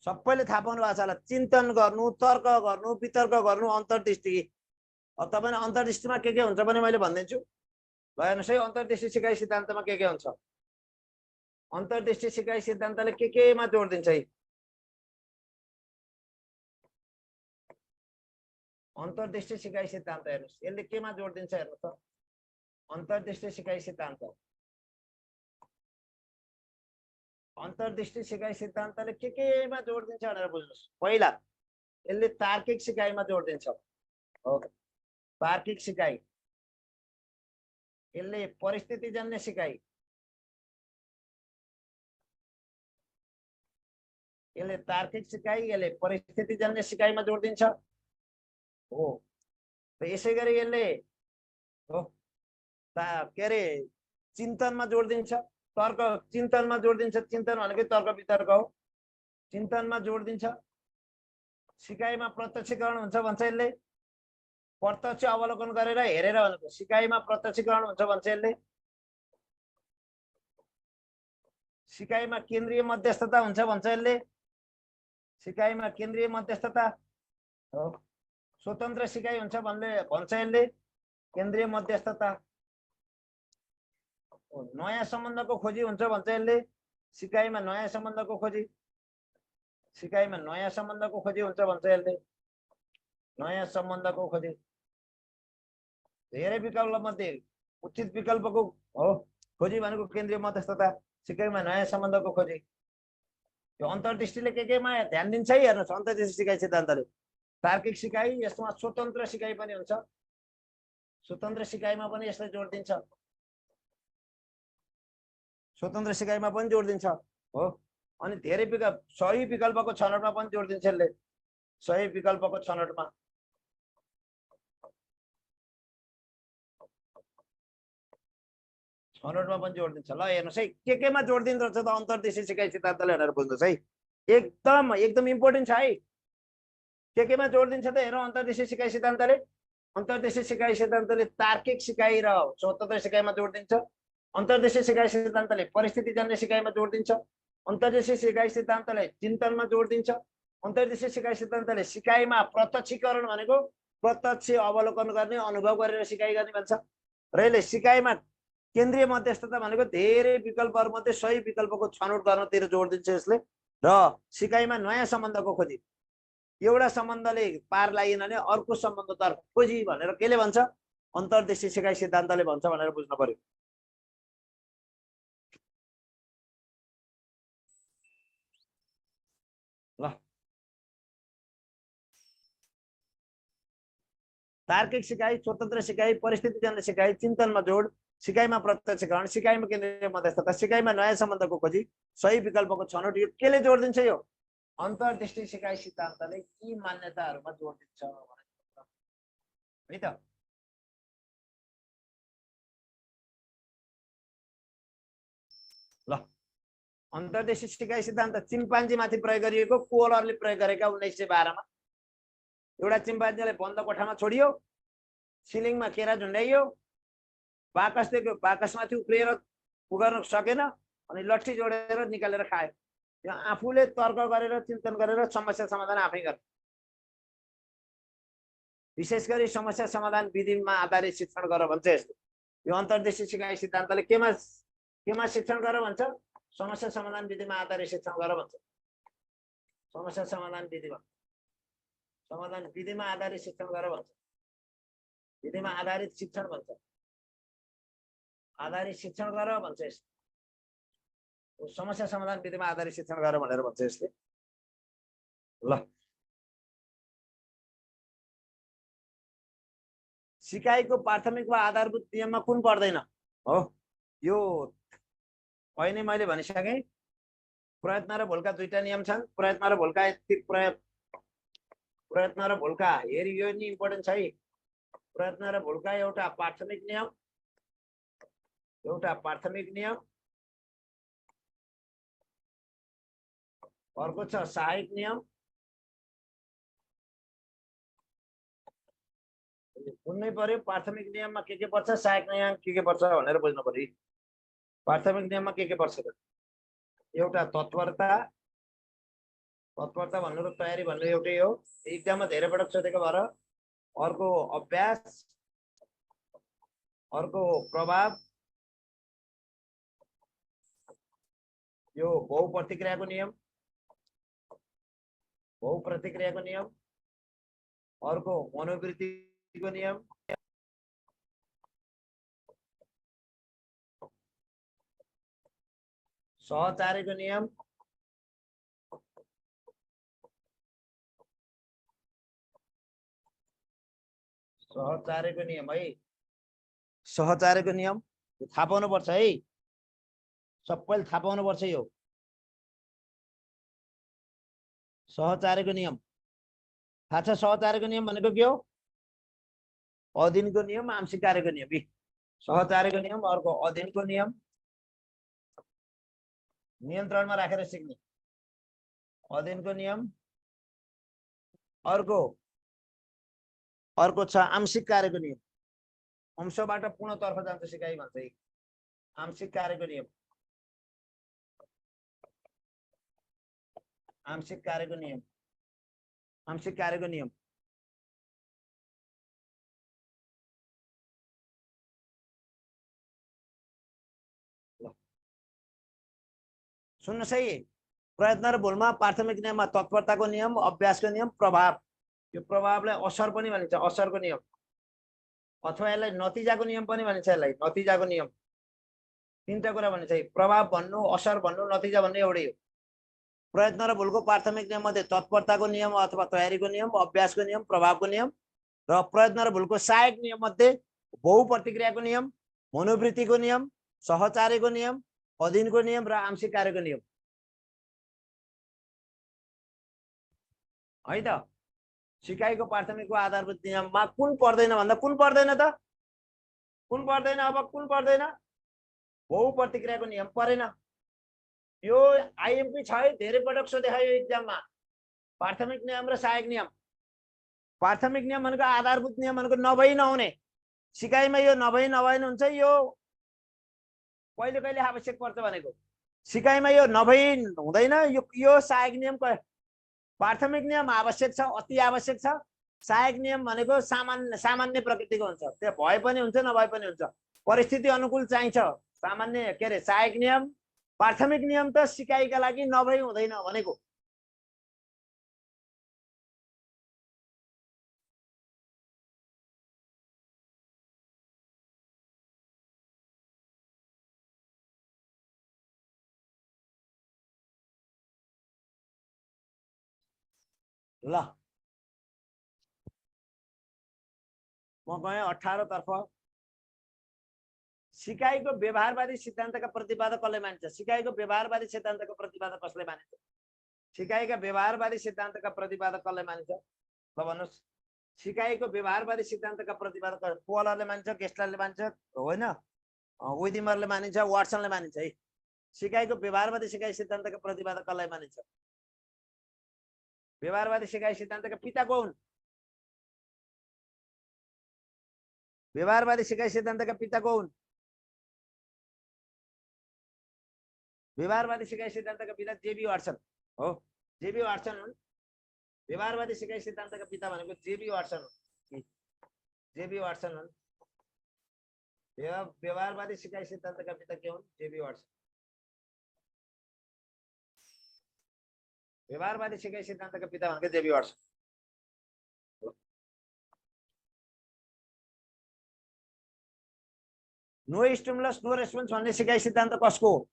सबैले थाहा पाउनु भएको छ होला चिन्तन गर्नु तर्क गर्नु वितर्क गर्नु अन्तर्दृष्टि अब तपाईले अन्तर्दृष्टिमा के हुन्छ भने मैले भन्दिन्छु ल हेर्नुस् है अन्तर्दृष्टि सिकाइ सिद्धान्तमा के हुन्छ अन्तर्दृष्टि सिकाइ सिद्धान्तले केमा जोड दिन्छ है अन्तर्दृष्टि सिकाइ सिद्धान्त हेर्नुस् यसले केमा जोड दिन्छ हेर्नु त अन्तर्दृष्टि सिकाइ सिद्धान्त सिद्धान्तले केमा जोड दिन्छ भनेर बुझ्नुस् पहिला यसले तार्किक सिकाइमा जोड दिन्छ हो तार्किक सिकाइ यसले परिस्थितिजन्य सिकाइ यसले तार्किक सिकाइ यसले परिस्थितिजन्य सिकाइमा जोड दिन्छ हो र यसै गरी यसले हो के अरे चिन्तनमा जोड दिन्छ तर्क चिन्तनमा जोड दिन्छ चिन्तन भनेको तर्क वितर्क हो चिन्तनमा जोड दिन्छ सिकाइमा प्रत्यक्षीकरण हुन्छ भन्छ यसले प्रत्यक्ष अवलोकन गरेर हेरेर भनेको सिकाइमा प्रत्यक्षीकरण हुन्छ भन्छ यसले सिकाइमा केन्द्रीय मध्यस्थता हुन्छ भन्छ यसले सिकाइमा केन्द्रीय मध्यस्थता हो स्वतन्त्र सिकाइ हुन्छ भन्छ यसले केन्द्रीय मध्यस्थता नयाँ सम्बन्धको खोजी हुन्छ भन्छ यसले सिकाइमा नयाँ सम्बन्धको खोजी हुन्छ भन्छ यसले नयाँ सम्बन्धको खोजी धेरै विकल्प मध्ये उचित विकल्पको हो खोजी भनेको केन्द्रीय मध्यस्थता सिकाइमा नयाँ सम्बन्धको खोजी यो अन्तर्दृष्टिले केमा ध्यान दिन्छ है हेर्नुस् अन्तर्दृष्टि सिकाइ सिद्धान्तले तार्किक सिकाइ यसमा स्वतन्त्र सिकाइ पनि हुन्छ स्वतन्त्र सिकाइमा पनि यसले जोड दिन्छ स्वतन्त्र सिकाइमा पनि जोड दिन्छ हो अनि धेरै विकल्प सही विकल्पको छनौटमा पनि जोड दिन्छ यसले सही विकल्पको छनौटमा पनि जोड दिन्छ ल हेर्नुस् है केमा जोड दिन्छ त अन्तर्दृष्टि सिकाइ सिद्धान्तले भनेर बुझ्नुस् है एकदम इम्पोर्टेन्ट छ है केमा जोड दिन्छ त हेर्नु अन्तर्दृष्टि सिकाइ सिद्धान्तले तार्किक सिकाइ र स्वतन्त्र सिकाइमा जोड दिन्छ अन्तर्दृष्टि सिकाइ सिद्धान्तले परिस्थितिजन्य सिकाइमा जोड दिन्छ अन्तर्दृष्टि सिकाइ सिद्धान्तले चिन्तनमा जोड दिन्छ अन्तर्दृष्टि सिकाइ सिद्धान्तले सिकाइमा प्रत्यक्षीकरण भनेको प्रत्यक्ष अवलोकन गर्ने अनुभव गरेर सिकाइ गर्ने भन्छ र यसले सिकाइमा केन्द्रीय मध्यस्थता भनेको धेरै विकल्पहरूमध्ये सही विकल्पको छनौट गर्नतिर जोड दिन्छ यसले र सिकाइमा नयाँ सम्बन्धको खोजी एउटा सम्बन्धले पार लागेन भने अर्को सम्बन्धतर्फ खोजी भनेर केले भन्छ अन्तर्दृष्टि सिकाइ सिद्धान्तले भन्छ भनेर बुझ्नु पर्यो ल तार्किक सिकाइ स्वतन्त्र सिकाइ परिस्थितिजन्य सिकाइ चिन्तनमा जोड सिकाइमा प्रत्यक्षीकरण सिकाइमा केन्द्रीय मध्यस्थता सिकाइमा नयाँ सम्बन्धको खोजी सही विकल्पको छनौट यो केले जोड दिन्छ यो अन्तर्दृष्टि सिकाइ सिद्धान्तले यी मान्यताहरूमा जोड दिन्छ है त। ल अन्तर्दृष्टि सिकाइ सिद्धान्त चिम्पान्जी माथि प्रयोग गरिएको, कोहलरले प्रयोग गरेका 1912 मा। एउटा चिम्पान्जीलाई बन्द कोठामा छोडियो, सिलिङमा केरा झुन्डाइयो, बाकसमाथि उफ्रिएर पुगाउन सकेन अनि लट्ठी जोडेर निकालेर खायो। यो आफूले तर्क गरेर चिन्तन गरेर समस्या समाधान आफै गर्ने, विशेष गरी समस्या समाधान विधिमा आधारित शिक्षण गर भन्छ। यस्तो यो अन्तर्दृष्टि सिकाइ सिद्धान्तले केमा शिक्षण गर भन्छ? समस्या समाधान विधिमा आधारित शिक्षण गर भन्छ। समस्या समाधान विधिमा आधारित शिक्षण गर भन्छ। विधिमा आधारित शिक्षण भन्छ, आधारित शिक्षण गर भन्छ। यस्तो समस्या समाधान विधिमा आधारित शिक्षण गर भनेर भन्छ यसले। ल सिकाइको प्राथमिक वा आधारभूत नियममा कुन पर्दैन? हो यो अहिले मैले भनिसकेँ। प्रयत्न र भूलका दुईटा नियम छन्। प्रयत्न र भूलका प्रयत्न र भूलका हेरी यो नि इम्पोर्टेन्ट छ है। प्रयत्न र भूलका एउटा प्राथमिक नियम, अर्को छ सहायक नियम। बुझ्नै पर्यो प्राथमिक नियममा के पर्छ, सहायक नियम के पर्छ भनेर बुझ्नु पर्यो। प्राथमिक नियममा के पर्छ त? एउटा तत्परता भन्नु र तयारी भन्नु एउटै हो, एक्जाममा धेरै पटक सोधेको भएर। अर्को अभ्यास, अर्को प्रभाव, यो बहुप्रतिक्रियाको नियम, अर्को मनोवृत्तिको नियम, सहचार्यको नियम, है। सहचार्यको नियम थाहा पाउनुपर्छ है, सबैले थाहा पाउनुपर्छ। यो सहचार्यको नियम थाहा छ? सहचार्यको नियम भनेको के हो? अधीनको नियम, आंशिक कार्यको नियम। सहचार्यको नियम, अर्को अधीनको नियम, नियन्त्रणमा राखेर सिक्ने अधीनको नियम, अर्को छ आंशिक कार्यको नियम। अंशबाट पूर्णतर्फ जान्छ सिकाइ भन्छ। आंशिक कार्यको नियम, आंशिक कार्यको नियम। सुन्नुहोस् है, प्रयत्न र भूलमा प्राथमिक नियममा तत्परताको नियम, अभ्यासको नियम, प्रभाव। यो प्रभावलाई असर पनि भनिन्छ, असरको नियम, अथवा यसलाई नतिजाको नियम पनि भनिन्छ। यसलाई नतिजाको नियम। तीनटा कुरा भनिन्छ है, प्रभाव भन्नु, असर भन्नु, नतिजा भन्नु एउटै हो। प्रयत्न र भूलको प्राथमिक नियम मध्ये तत्परताको नियम अथवा तयारीको नियम, अभ्यासको नियम, प्रभावको नियम। र प्रयत्न र भूलको सहायक नियम मध्ये बहुप्रतिक्रियाको नियम, मनोवृत्तिको नियम, सहचार्यको नियम, अधीनको नियम र आंशिक कार्यको नियम है त। सिकाइको प्राथमिक वा आधारभूत नियममा कुन पर्दैन भन्दा कुन पर्दैन त? कुन पर्दैन? अब कुन पर्दैन? बहुप्रतिक्रियाको नियम परेन। यो आइएमपी छ है, धेरै पटक सोधेको यो एक्जाममा। प्राथमिक नियम र सहायक नियम। प्राथमिक नियम भनेको आधारभूत नियम भनेको नभई नहुने, सिकाइमा यो नभई नभएन हुन्छ। यो कहिले कहिले आवश्यक पर्छ भनेको, सिकाइमा यो नभई हुँदैन। यो सहायक नियम, प्राथमिक नियम आवश्यक छ, अति आवश्यक छ। सहायक नियम भनेको सामान्य प्रकृतिको हुन्छ, त्यो भए पनि हुन्छ नभए पनि हुन्छ, परिस्थिति अनुकूल चाहिन्छ। सामान्य के अरे सहायक नियम। प्राथमिक नियम त सिकाइका लागि नभई हुँदैन भनेको। ल म गएँ 18 तर्फ। सिकाइको व्यवहारवादी सिद्धान्तका प्रतिपादक कसले मानिन्छ? सिकाइको व्यवहारवादी सिद्धान्तको प्रतिपादक कसले मानिन्छ? सिकाइका व्यवहारवादी सिद्धान्तका प्रतिपादक कसलाई मानिन्छ ल भन्नुहोस् सिकाइको व्यवहारवादी सिद्धान्तका प्रतिपादक पोलरले मानिन्छ गेस्टाल्टले मानिन्छ होइन विदिमरले मानिन्छ वाटसनले मानिन्छ है सिकाइको व्यवहारवादी सिकाइ सिद्धान्तका प्रतिपादक कसलाई मानिन्छ व्यवहारवादी सिकाइ सिद्धान्तका पिता को हुन् व्यवहारवादी सिकाइ सिद्धान्तका पिता को हुन् व्यवहारवादी सिकाइ सिद्धान्तका पिता जेबी वाटसन हो जेबी वाटसन हुन् व्यवहारवादी सिकाइ सिद्धान्तका पिता भनेको जेबी वाटसन हुन् जेबी वाटसन हुन् व्यवहारवादी सिकाइ सिद्धान्तका पिता के हुन् जेबी वाटसन व्यवहारवादी सिकाइ सिद्धान्तका पिता भनेको J B Watson no stimulus no response भन्ने सिकाइ सिद्धान्त कसको हो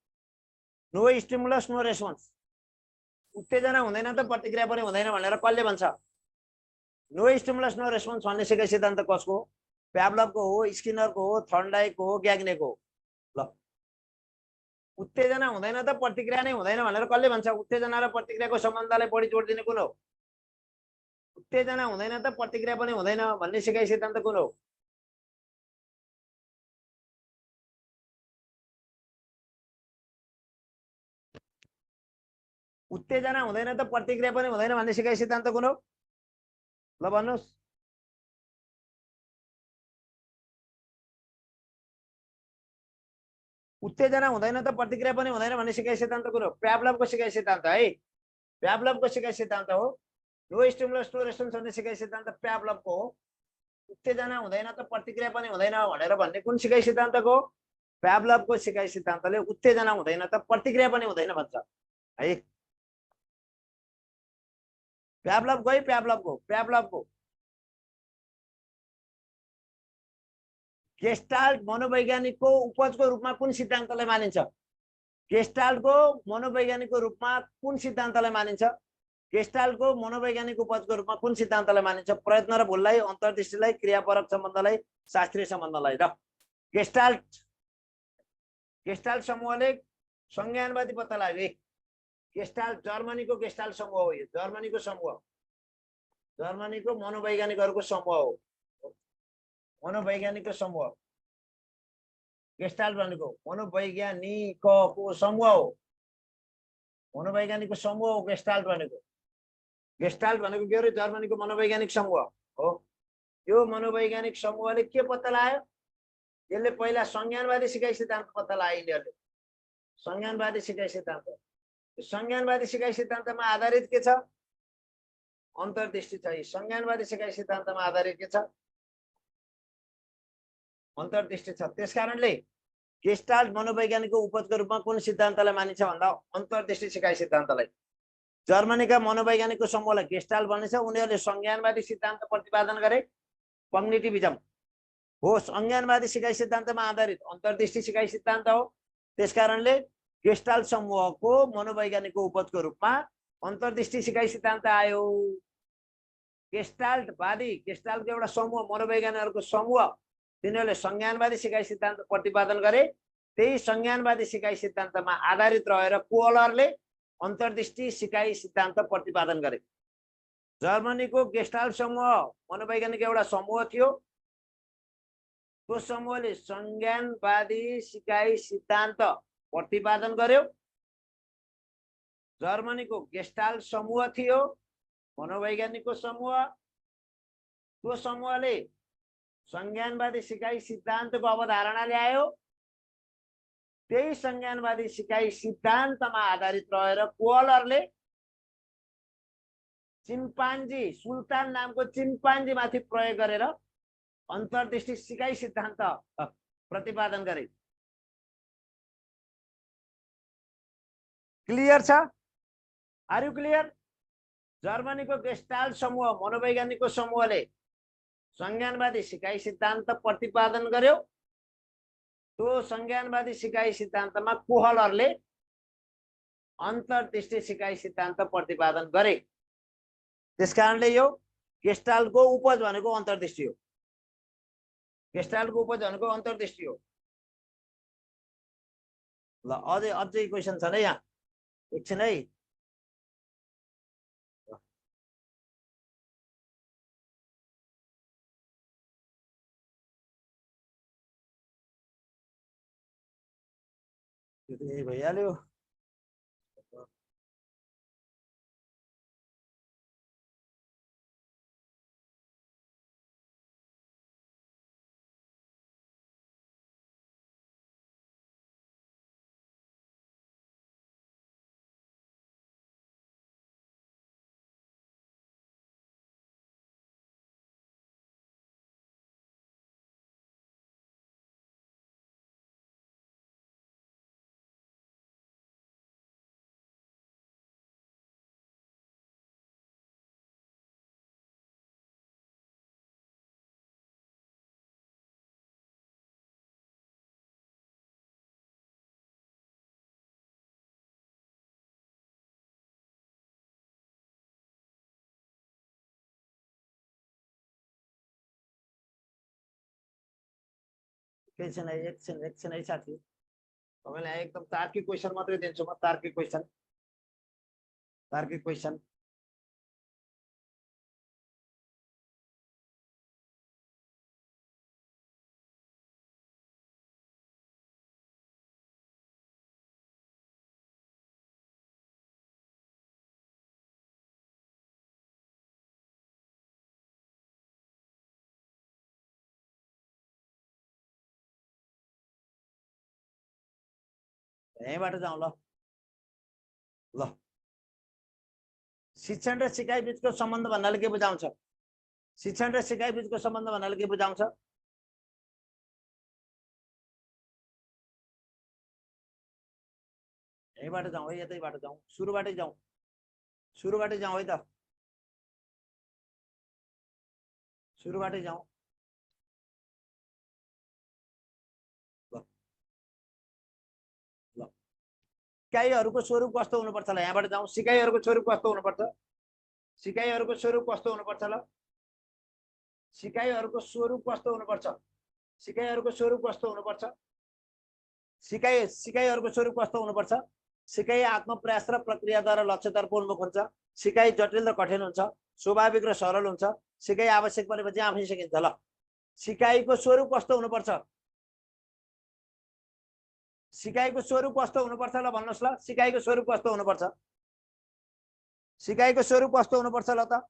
नो स्टिमुलस नो रेस्पोन्स उत्तेजना हुँदैन त प्रतिक्रिया पनि हुँदैन भनेर कसले भन्छ नो स्टिमुलस नो रेस्पोन्स भन्ने सिकाइ सिद्धान्त कसको हो प्याभलभको हो स्किनरको हो थर्नडाइकको हो ग्याग्नेको हो ल उत्तेजना हुँदैन त प्रतिक्रिया नै हुँदैन भनेर कसले भन्छ उत्तेजना र प्रतिक्रियाको सम्बन्धलाई बढी जोड दिने कुन हो उत्तेजना हुँदैन त प्रतिक्रिया पनि हुँदैन भन्ने सिकाइ सिद्धान्त कुन हो उत्तेजना हुँदैन त प्रतिक्रिया पनि हुँदैन भन्ने सिकाइ सिद्धान्त कुन हो ल भन्नुहोस् उत्तेजना हुँदैन त प्रतिक्रिया पनि हुँदैन भन्ने सिकाइ सिद्धान्त कुन हो प्याभलभको सिकाइ सिद्धान्त है प्याभलभको सिकाइ सिद्धान्त हो नो स्टिमुलस नो रेस्पोन्स भन्ने सिकाइ सिद्धान्त प्याभलभको हो उत्तेजना हुँदैन त प्रतिक्रिया पनि हुँदैन भनेर भन्ने कुन सिकाइ सिद्धान्तको प्याभलभको सिकाइ सिद्धान्तले उत्तेजना हुँदैन त प्रतिक्रिया पनि हुँदैन भन्छ है प्याभलभको है प्याभलभको गेस्टाल्ट मनोवैज्ञानिकको उपजको रूपमा कुन सिद्धान्तलाई मानिन्छ गेस्टाल्टको मनोवैज्ञानिकको रूपमा कुन सिद्धान्तलाई मानिन्छ गेस्टाल्टको मनोवैज्ञानिक उपजको रूपमा कुन सिद्धान्तलाई मानिन्छ प्रयत्न र भुललाई अन्तर्दृष्टिलाई क्रियापरक सम्बन्धलाई शास्त्रीय सम्बन्धलाई र गेस्टाल्ट समूहले संज्ञानवादी पत्ता लाग्यो गेस्टाल्ट जर्मनीको गेस्टाल्ट समूह हो यो जर्मनीको मनोवैज्ञानिकहरूको समूह हो मनोवैज्ञानिकको समूह गेस्टाल्ट भनेको मनोवैज्ञानिकको समूह हो मनोवैज्ञानिकको समूह हो गेस्टाल्ट भनेको के अरे जर्मनीको मनोवैज्ञानिक समूह हो यो मनोवैज्ञानिक समूहले के पत्ता लाग्यो यसले पहिला संज्ञानवादी सिकाइ सिद्धान्त पत्ता लाग्यो यिनीहरूले संज्ञानवादी सिकाइ सिद्धान्तमा आधारित के छ अन्तर्दृष्टि छ संज्ञानवादी सिकाइ सिद्धान्तमा आधारित के छ अन्तर्दृष्टि छ त्यसकारणले गेस्टाल्ट मनोवैज्ञानिकको उपजको रूपमा कुन सिद्धान्तलाई मानिन्छ भन्दा अन्तर्दृष्टि सिकाइ सिद्धान्तलाई जर्मनीका मनोवैज्ञानिकको समूहलाई गेस्टाल्ट भनिन्छ उनीहरूले संज्ञानवादी सिद्धान्त प्रतिपादन गरे कग्निटिभिजम हो संज्ञानवादी सिकाइ सिद्धान्तमा आधारित अन्तर्दृष्टि सिकाइ सिद्धान्त हो त्यसकारणले गेस्टाल्ट समूहको मनोवैज्ञानिकको उपजको रूपमा अन्तर्दृष्टि सिकाइ सिद्धान्त आयो गेस्टाल्टको एउटा समूह मनोवैज्ञानिकहरूको समूह तिनीहरूले संज्ञानवादी सिकाइ सिद्धान्त प्रतिपादन गरे त्यही संज्ञानवादी सिकाइ सिद्धान्तमा आधारित रहेर पोलरले अन्तर्दृष्टि सिकाइ सिद्धान्त प्रतिपादन गरे जर्मनीको गेस्टाल्ट समूह मनोवैज्ञानिक एउटा समूह थियो त्यो समूहले संज्ञानवादी सिकाइ सिद्धान्त प्रतिपादन गर्यो जर्मनीको गेस्टाल्ट समूह थियो मनोवैज्ञानिकको समूह त्यो समूहले संज्ञानवादी सिकाइ सिद्धान्तको अवधारणा ल्यायो त्यही संज्ञानवादी सिकाइ सिद्धान्तमा आधारित रहेर पोलरले चिम्पान्जी सुल्तान नामको चिम्पान्जी माथि प्रयोग गरेर अन्तर्दृष्टि सिकाइ सिद्धान्त प्रतिपादन गरे क्लियर छ आर यु क्लियर जर्मनीको गेस्टाल्ट समूह मनोवैज्ञानिकको समूहले संज्ञानवादी सिकाइ सिद्धान्त प्रतिपादन गर्यो त्यो संज्ञानवादी सिकाइ सिद्धान्तमा कोहलरले अन्तर्दृष्टि सिकाइ सिद्धान्त प्रतिपादन गरे त्यसकारणले यो गेस्टाल्टको उपज भनेको अन्तर्दृष्टि हो गेस्टाल्टको उपज भनेको अन्तर्दृष्टि हो ल अझै क्वेशन छ न यहाँ एकछिन है त्यो त यही भइहाल्यो। केही छैन, एकछिन है साथी, तपाईँलाई एकदम तार्किक क्वेसन मात्रै दिन्छु म। तार्किक क्वेसन, तार्किक क्वेसन। यहीँबाट जाउँ ल। ल, शिक्षण र सिकाइ बिचको सम्बन्ध भन्नाले के बुझाउँछ? शिक्षण र सिकाइ बिचको सम्बन्ध भन्नाले के बुझाउँछ? यहीँबाट जाउँ है, यतैबाट जाउँ, सुरुबाटै जाउँ, सुरुबाटै जाउँ है त, सुरुबाटै जाउँ। ल ल, सिकाइहरूको स्वरूप कस्तो हुनुपर्छ ल? यहाँबाट जाउँ। सिकाइहरूको स्वरूप कस्तो हुनुपर्छ? सिकाइहरूको स्वरूप कस्तो हुनुपर्छ ल? सिकाइहरूको स्वरूप कस्तो हुनुपर्छ? सिकाइहरूको स्वरूप कस्तो हुनुपर्छ? सिकाइहरूको स्वरूप कस्तो हुनुपर्छ? सिकाइ आत्मप्रयास र प्रक्रियाद्वारा लक्ष्यतर्फ उन्मुख हुन्छ। सिकाइ जटिल र कठिन हुन्छ, स्वाभाविक र सरल हुन्छ। सिकाइ आवश्यक परेपछि आफै सिकिन्छ। ल, सिकाइको स्वरूप कस्तो हुनुपर्छ? सिकाइको स्वरूप कस्तो हुनुपर्छ ल? भन्नुहोस् ल, सिकाइको स्वरूप कस्तो हुनुपर्छ? सिकाइको स्वरूप कस्तो हुनुपर्छ ल त?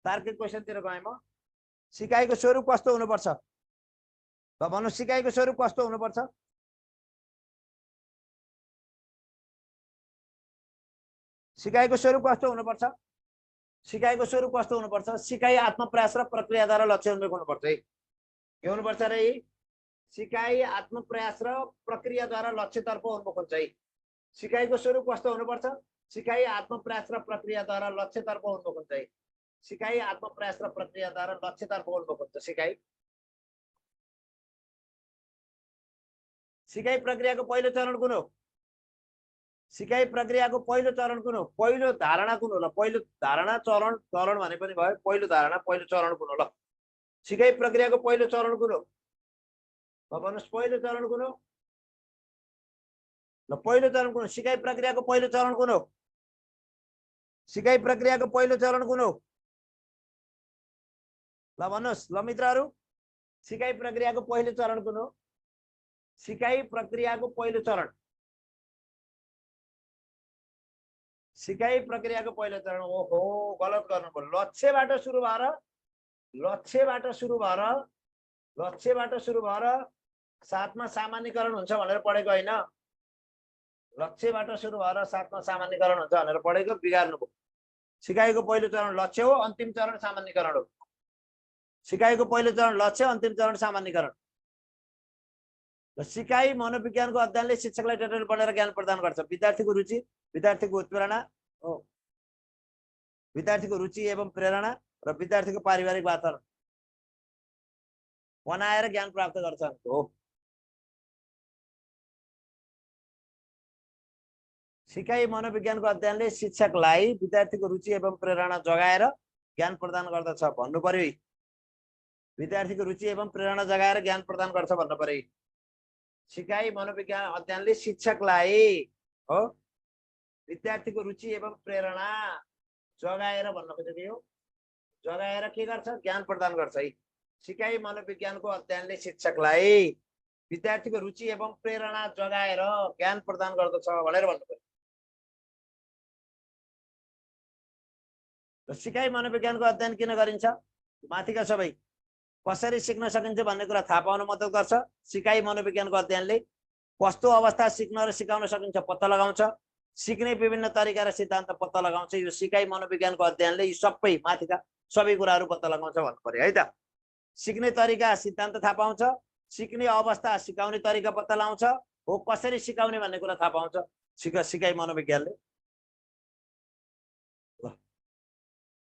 तार्किक क्वेसनतिर गएँ म। सिकाइको स्वरूप कस्तो हुनुपर्छ? ल भन्नु, सिकाइको स्वरूप कस्तो हुनुपर्छ? सिकाइको स्वरूप कस्तो हुनुपर्छ? सिकाइको स्वरूप कस्तो हुनुपर्छ? सिकाइ आत्मप्रयास र प्रक्रियाद्वारा लक्ष्य उन्मुख हुनुपर्छ है। के हुनुपर्छ रे? सिकाइ आत्मप्रयास र प्रक्रियाद्वारा लक्ष्यतर्फ उन्मुख हुन्छ है। सिकाइको स्वरूप कस्तो हुनुपर्छ? सिकाइ आत्मप्रयास र प्रक्रियाद्वारा लक्ष्यतर्फ उन्मुख हुन्छ है। सिकाइ आत्मप्रयास र प्रक्रियाद्वारा लक्ष्यतर्फ उन्मुख हुन्छ। सिकाइ सिकाइ प्रक्रियाको पहिलो चरण कुन हो? सिकाइ प्रक्रियाको पहिलो चरण कुन हो? पहिलो धारणा कुन हो ल? पहिलो धारणा, चरण, चरण भने पनि भयो। पहिलो धारणा, पहिलो चरण कुन हो ल? सिकाइ प्रक्रियाको पहिलो चरण कुन हो? भन्नुहोस्, पहिलो चरण कुन हो? ल, पहिलो चरण कुन हो? सिकाइ प्रक्रियाको पहिलो चरण कुन हो? सिकाइ प्रक्रियाको पहिलो चरण कुन हो? ल भन्नुहोस् ल मित्रहरू, सिकाइ प्रक्रियाको पहिलो चरण कुन हो? सिकाइ प्रक्रियाको पहिलो चरण, सिकाइ प्रक्रियाको पहिलो चरण। ओहो, गलत गर्नुभयो। लक्ष्यबाट सुरु भएर, लक्ष्यबाट सुरु भएर, लक्ष्यबाट सुरु भएर साथमा सामान्यकरण हुन्छ भनेर पढेको होइन। लक्ष्यबाट सुरु भएर साथमा सामान्यकरण हुन्छ भनेर पढेको, बिगार्नुभयो। सिकाइको पहिलो चरण लक्ष्य हो, अन्तिम चरण सामान्यकरण हो। सिकाइको पहिलो चरण लक्ष्य, अन्तिम चरण सामान्यकरण। सिकाइ मनोविज्ञानको अध्ययनले शिक्षकलाई डेटाबेस बनेर ज्ञान प्रदान गर्छ। विद्यार्थीको रुचि, विद्यार्थीको उत्प्रेरणा हो, विद्यार्थीको रुचि एवं प्रेरणा र विद्यार्थीको पारिवारिक वातावरण बनाएर ज्ञान प्राप्त गर्छ हो। सिकाइ मनोविज्ञानको अध्ययनले शिक्षकलाई विद्यार्थीको रुचि एवं प्रेरणा जगाएर ज्ञान प्रदान गर्दछ भन्नु पर्यो। विद्यार्थीको रुचि एवं प्रेरणा जगाएर ज्ञान प्रदान गर्छ भन्नु पर्यो। सिकाइ मनोविज्ञान अध्ययनले शिक्षकलाई हो विद्यार्थीको रुचि एवं प्रेरणा जगाएर भन्न खोजेको हो। जगाएर के गर्छ? ज्ञान प्रदान गर्छ है। सिकाइ मनोविज्ञानको अध्ययनले शिक्षकलाई विद्यार्थीको रुचि एवं प्रेरणा जगाएर ज्ञान प्रदान गर्दछ भनेर भन्नुपर्छ। सिकाइ मनोविज्ञानको अध्ययन किन गरिन्छ? माथिका सबै कसरी सिक्न सकिन्छ भन्ने कुरा थाहा पाउन मद्दत गर्छ। सिकाइ मनोविज्ञानको अध्ययनले कस्तो अवस्था सिक्न र सिकाउन सकिन्छ पत्ता लगाउँछ। सिक्ने विभिन्न तरिका र सिद्धान्त पत्ता लगाउँछ। यो सिकाइ मनोविज्ञानको अध्ययनले यी सबै माथिका सबै कुराहरू पत्ता लगाउँछ भन्नु पर्यो है त। सिक्ने तरिका सिद्धान्त थाहा पाउँछ, सिक्ने अवस्था सिकाउने तरिका पत्ता लगाउँछ, हो कसरी सिकाउने भन्ने कुरा थाहा पाउँछ सिकाइ मनोविज्ञानले।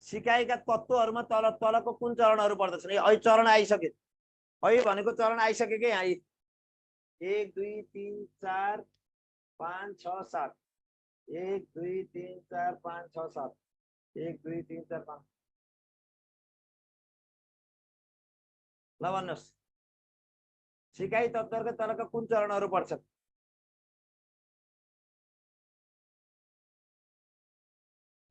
सिकाइका तत्त्वहरुमा तलको कुन चरणहरु पर्दछन्? अहिले चरण आइसक्यो। अहिले भनेको चरण आइसक्यो के यहाँ 1 2 3 4 5 6 7 1 2 3 4 5 6 7 1 2 3 4 5 ल भन्नुस् सिकाइ तत्त्वहरुका तलका कुन चरणहरु पर्छन्?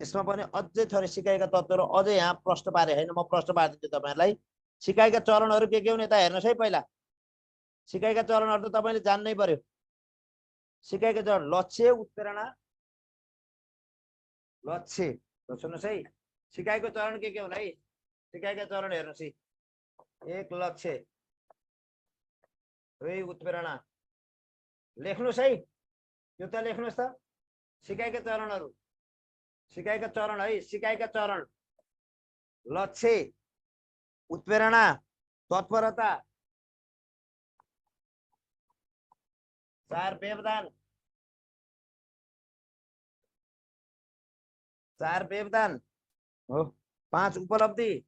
यसमा पनि अझै थोरै सिकाइका तत्त्वहरु अझै यहाँ प्रश्न पारे हैन। म प्रश्न पार्दिन्छु तपाईहरुलाई। सिकाइका चरणहरु के हुन् त हेर्नुस् है। पहिला सिकाइका चरणहरु त तपाईले जान्नै पर्यो। सिकाइका चरण लक्ष्य, उत्प्रेरणा, लक्ष्य। सुन्नुस् है, सिकाइको चरण के हुन् है? सिकाइका चरण हेर्नुस् है। 1 लक्ष्य, 2 उत्प्रेरणा। लेख्नुस् है, यो त लेख्नुस् त। सिकाइका चरणहरु, सिकाइका चरण है। सिकाइका चरण लक्ष्य, उत्प्रेरणा, तत्परता, 4 व्यवधान, 4 व्यवधान हो, 5 उपलब्धि,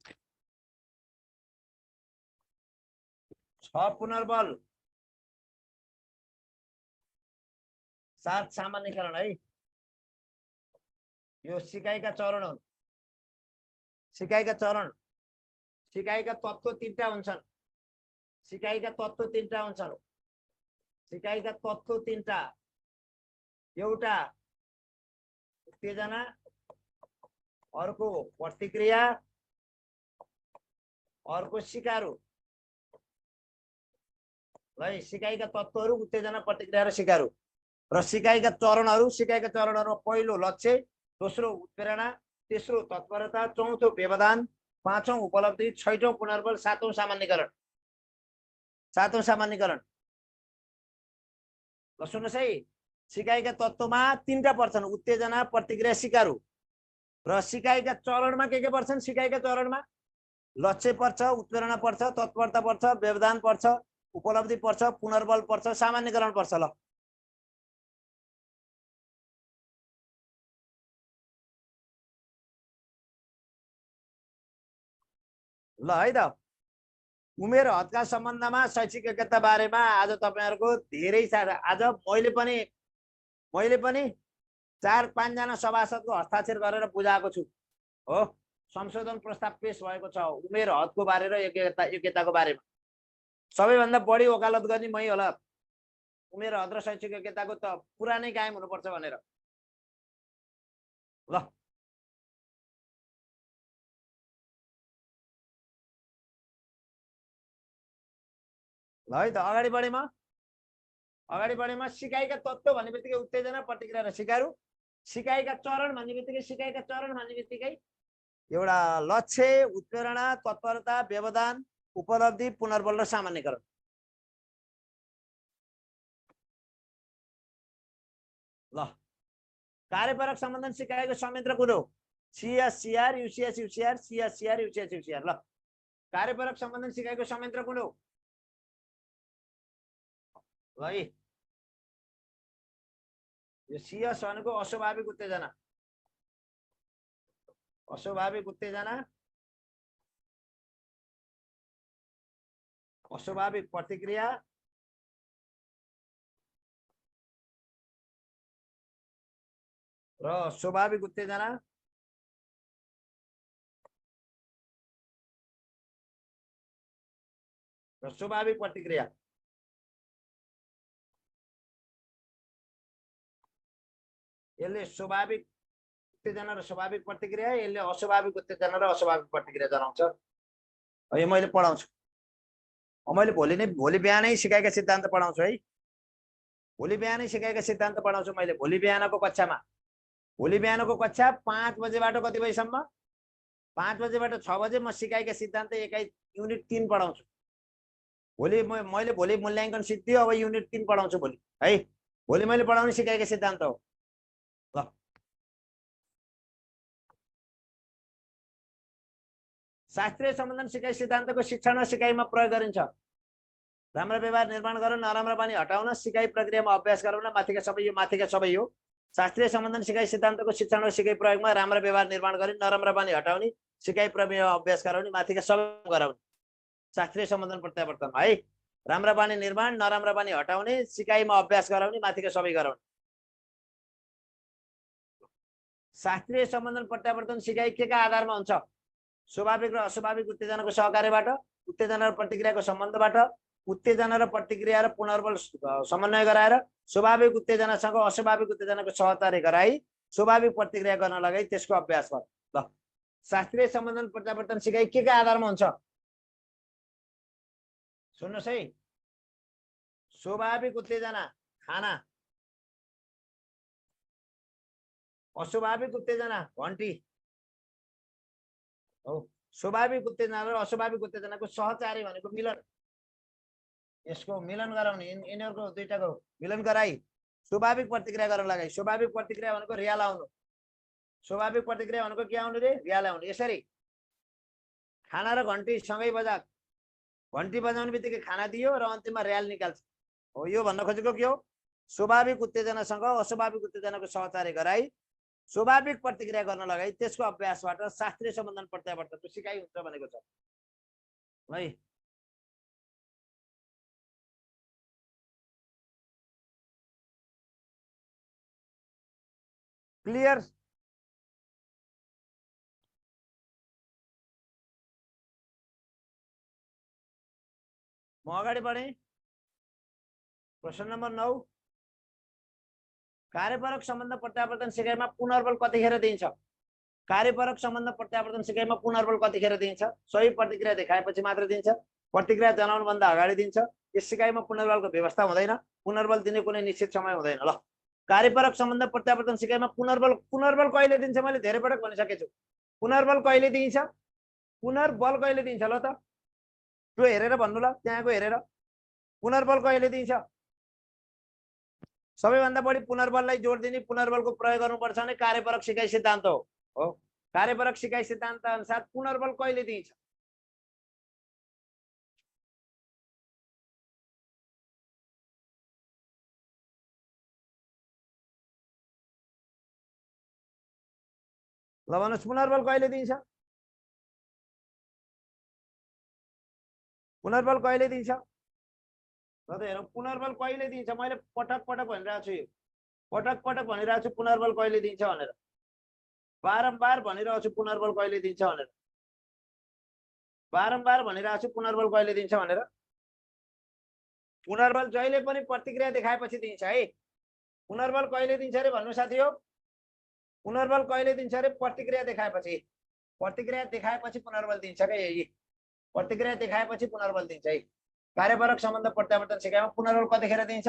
6 पुनर्बल, 7 सामान्यकरण है। यो सिकाइका चरण हुन्। सिकाइका चरण, सिकाइका तत्त्व 3टा हुन्छन्। सिकाइका तत्त्व 3टा हुन्छन्। सिकाइका तत्त्व 3टा। एउटा उत्तेजना, अर्को प्रतिक्रिया, अर्को सिकारु। ल सिकाइका तत्त्वहरु उत्तेजना, प्रतिक्रिया र सिकारु। र सिकाइका चरणहरु पहिलो लक्ष्य, दोस्रो उत्प्रेरणा, तेस्रो तत्परता, चौथो व्यवधान, पाँचौं उपलब्धि, छैटौं पुनर्बल, सातौं सामान्यकरण। सातौं सामान्यकरण ल सुन्नुस् है। सिकाइका तत्त्वमा 3टा पर्छन्, उत्तेजना, प्रतिक्रिया, सिकारु। र सिकाइका चरणमा के पर्छन्? सिकाइका चरणमा लक्ष्य पर्छ, उत्प्रेरणा पर्छ, तत्परता पर्छ, व्यवधान पर्छ, उपलब्धि पर्छ, पुनर्बल पर्छ, सामान्यकरण पर्छ। ल है त। उमेर हदका सम्बन्धमा शैक्षिक योग्यता बारेमा आज तपाईहरुको धेरै सारा आज मैले पनि 4-5 जना सभासदको हस्ताक्षर गरेर बुझाएको छु हो। संशोधन प्रस्ताव पेश भएको छ उमेर हदको बारे र योग्यताको बारेमा। सबैभन्दा बढी वकालत गर्ने मै होला। उमेर हद र शैक्षिक योग्यताको त पुरा नै कायम हुनुपर्छ भनेर। ल है त अगाडि बढेमा सिकाइका तत्त्व भन्ने बित्तिकै उत्तेजना, प्रतिक्रिया र सिकारु। सिकाइका चरण भन्ने बित्तिकै एउटा लक्ष्य, उत्प्रेरणा, तत्परता, व्यवधान, उपलब्धि, पुनर्बल र सामान्यकरण। ल कार्यपरक सम्बन्धन सिकाइको संयन्त्र कुन हो? सीएससीआर, यूसीएस, सीएससीआर, यूसीएस। ल कार्यपरक सम्बन्धन सिकाइको संयन्त्र कुन हो? है यो सीएस भनेको अस्वाभाविक उत्तेजना, अस्वाभाविक उत्तेजना, अस्वाभाविक प्रतिक्रिया र स्वाभाविक उत्तेजना र स्वाभाविक प्रतिक्रिया। यसले स्वाभाविक उत्तेजना र स्वाभाविक प्रतिक्रिया, यसले अस्वाभाविक उत्तेजना र अस्वाभाविक प्रतिक्रिया जनाउँछ। यो मैले पढाउँछु। मैले भोलि बिहानै सिकाएका सिद्धान्त पढाउँछु है। भोलि बिहानै सिकाएका सिद्धान्त पढाउँछु मैले भोलि बिहानको कक्षामा। भोलि बिहानको कक्षा 5 बजेबाट कति बजेसम्म? 5 बजेबाट 6 बजे म सिकाएका सिद्धान्त एकाइ युनिट 3 पढाउँछु। भोलि मैले भोलि मूल्याङ्कन सिद्धियो, अब युनिट 3 पढाउँछु भोलि है। भोलि मैले पढाउने सिकाएका सिद्धान्त हो। ल शास्त्रीय सम्बन्धन सिकाइ सिद्धान्तको शिक्षण र सिकाइमा प्रयोग गरिन्छ। राम्रो व्यवहार निर्माण गर्न, नराम्रो बानी हटाउन, सिकाइ प्रक्रियामा अभ्यास गराउन, माथिका सबै हो। शास्त्रीय सम्बन्धन सिकाइ सिद्धान्तको शिक्षण र सिकाइ प्रयोगमा राम्रो व्यवहार निर्माण गर्ने, नराम्रो बानी हटाउने, सिकाइ प्रक्रियामा अभ्यास गराउने, माथिका सबै गराउने शास्त्रीय सम्बन्धन प्रत्यावर्तन है। राम्रो बानी निर्माण, नराम्रो बानी हटाउने, सिकाइमा अभ्यास गराउने, माथिका सबै गराउने। शास्त्रीय सम्बन्धन प्रत्यावर्तन सिकाइ के का आधारमा हुन्छ? स्वाभाविक र अस्वाभाविक उत्तेजनाको सहकार्यबाट, उत्तेजना र प्रतिक्रियाको सम्बन्धबाट, उत्तेजना र प्रतिक्रिया र पुनर्बल समन्वय गराएर, स्वाभाविक उत्तेजनासँग अस्वाभाविक उत्तेजनाको सहकार्य गराई स्वाभाविक प्रतिक्रिया गर्न लगाई त्यसको अभ्यास गर। ल शास्त्रीय सम्बन्धन प्रत्यावर्तन सिकाइ के का आधारमा हुन्छ? सुन्नुहोस् है, स्वाभाविक उत्तेजना खाना, अस्वाभाविक उत्तेजना घन्टी हो। स्वाभाविक उत्तेजना र अस्वाभाविक उत्तेजनाको सहचार्य भनेको मिलन। यसको मिलन गराउने, यिनीहरूको दुईटाको मिलन गराई स्वाभाविक प्रतिक्रिया गर्न लगाई। स्वाभाविक प्रतिक्रिया भनेको रियाल आउनु, स्वाभाविक प्रतिक्रिया भनेको के आउनु रे? रियाल आउनु। यसरी खाना र घन्टी सँगै बजा, घन्टी बजाउने बित्तिकै खाना दियो र अन्तिममा रियाल निकाल्छ हो। यो भन्न खोजेको के हो? स्वाभाविक उत्तेजनासँग अस्वाभाविक उत्तेजनाको सहचार्य गराई स्वाभाविक प्रतिक्रिया गर्न लगाई त्यसको अभ्यासबाट शास्त्रीय सम्बन्धन प्रत्यावर्तनको सिकाइ हुन्छ भनेको छ है। क्लियर? म अगाडि बढेँ। प्रश्न नम्बर 9, कार्यपरक सम्बन्ध प्रत्यावर्तन सिकाइमा पुनर्बल कतिखेर दिइन्छ? कार्यपरक सम्बन्ध प्रत्यावर्तन सिकाइमा पुनर्बल कतिखेर दिइन्छ? सही प्रतिक्रिया देखाएपछि मात्र दिइन्छ, प्रतिक्रिया जनाउनुभन्दा अगाडि दिइन्छ। यस सिकाइमा पुनर्बलको व्यवस्था हुँदैन, पुनर्बल दिने कुनै निश्चित समय हुँदैन। ल कार्यपरक सम्बन्ध प्रत्यावर्तन सिकाइमा पुनर्बल कहिले दिन्छ? मैले धेरै पटक भनिसकेको छु। पुनर्बल कहिले दिइन्छ? पुनर्बल कहिले दिइन्छ? ल त त्यो हेरेर भन्नु ल, त्यहाँको हेरेर पुनर्बल कहिले दिइन्छ? सबैभन्दा बढी पुनर्बललाई जोड दिने, पुनर्बलको प्रयोग गर्नुपर्छ भने कार्यपरक सिकाइ सिद्धान्त हो। कार्यपरक सिकाइ सिद्धान्त अनुसार पुनर्बल कहिले दिइन्छ? ल भन्नुहोस्, पुनर्बल कहिले दिइन्छ? पुनर्बल कहिले दिइन्छ? ल त हेरौँ पुनर्बल कहिले दिइन्छ। मैले पटक पटक भनिरहेको छु, यो पटक पटक भनिरहेको छु पुनर्बल कहिले दिइन्छ भनेर, बारम्बार भनिरहेको छु पुनर्बल कहिले दिइन्छ भनेर, बारम्बार भनिरहेको छु पुनर्बल कहिले दिइन्छ भनेर। पुनर्बल जहिले पनि प्रतिक्रिया देखाएपछि दिइन्छ है। पुनर्बल कहिले दिन्छ अरे भन्नु साथी हो? पुनर्बल कहिले दिन्छ अरे? प्रतिक्रिया देखाएपछि। प्रतिक्रिया देखाएपछि पुनर्बल दिन्छ क्या यही, प्रतिक्रिया देखाएपछि पुनर्बल दिन्छ है। कार्यपरक सम्बन्ध प्रत्यावर्तन सिकाइमा पुनर्बल कतिखेर दिइन्छ?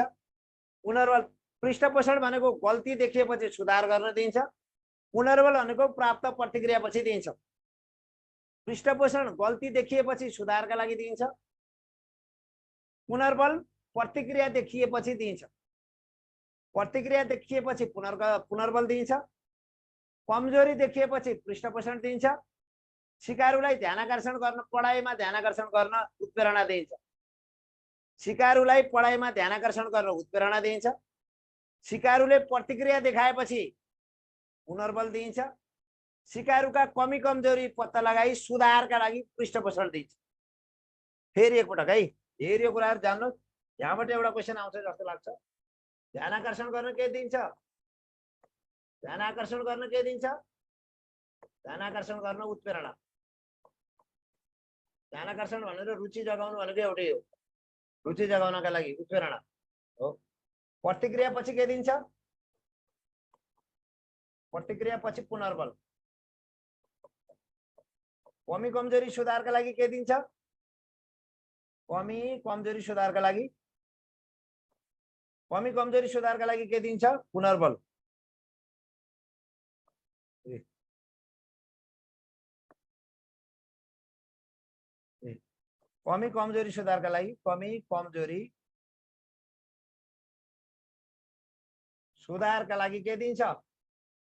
पुनर्बल पृष्ठपोषण भनेको गल्ती देखिएपछि सुधार गर्न दिइन्छ। पुनर्बल भनेको प्राप्त प्रतिक्रिया पछि दिइन्छ। पृष्ठपोषण गल्ती देखिएपछि सुधारका लागि दिइन्छ। पुनर्बल प्रतिक्रिया देखिएपछि दिइन्छ। प्रतिक्रिया देखिएपछि पुनर्बल दिइन्छ। कमजोरी देखिएपछि पृष्ठपोषण दिइन्छ। सिकारुलाई ध्यानाकर्षण गर्न, पढाइमा ध्यानाकर्षण गर्न उत्प्रेरणा दिइन्छ। सिकारुलाई पढाइमा ध्यानाकर्षण गर्न उत्प्रेरणा दिइन्छ। सिकारुले प्रतिक्रिया देखाएपछि पुनर्बल दिइन्छ। सिकारुका कमी कमजोरी पत्ता लगाई सुधारका लागि पृष्ठपोषण दिइन्छ। फेरि एकपटक है, फेरि यो कुराहरु जान्नुहोस्। यहाँबाट एउटा क्वेशन आउँछ जस्तो लाग्छ। ध्यानाकर्षण गर्न के दिइन्छ? ध्यानाकर्षण गर्न के दिइन्छ? ध्यानाकर्षण गर्न उत्प्रेरणा। ध्यानाकर्षण भनेर रुचि जगाउनु भनेको एउटै हो, रुचि जगाउनका लागि उत्प्रेरणा हो। प्रतिक्रिया पछि के दिन्छ? प्रतिक्रिया पछि पुनर्बल। कमी कमजोरी सुधारका लागि के दिन्छ? कमी कमजोरी सुधारका लागि कमी कमजोरी सुधारका लागि के दिन्छ पुनर्बल कमी कमजोरी सुधारका लागि कमी कमजोरी सुधारका लागि के दिन्छ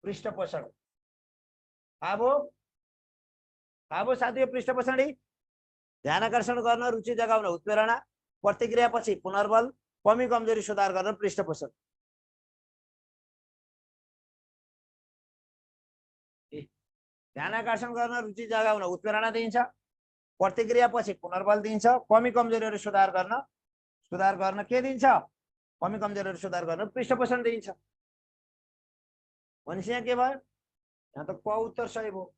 पृष्ठपोषण अब साथीहरु पृष्ठपोषणी ध्यानकर्षण गर्न रुचि जगाउन उत्प्रेरणा प्रतिक्रियापछि पुनर्बल कमी कमजोरी सुधार गर्न पृष्ठपोषण ध्यानकर्षण गर्न रुचि जगाउन उत्प्रेरणा दिन्छ प्रतिक्रियापछि पुनर्बल दिन्छ कमी कमजोरीहरु सुधार गर्न के दिन्छ कमी कमजोरीहरु सुधार गर्न पृष्ठपोषण दिन्छ भनेपछि यहाँ के भयो यहाँ त क उत्तर सही भयो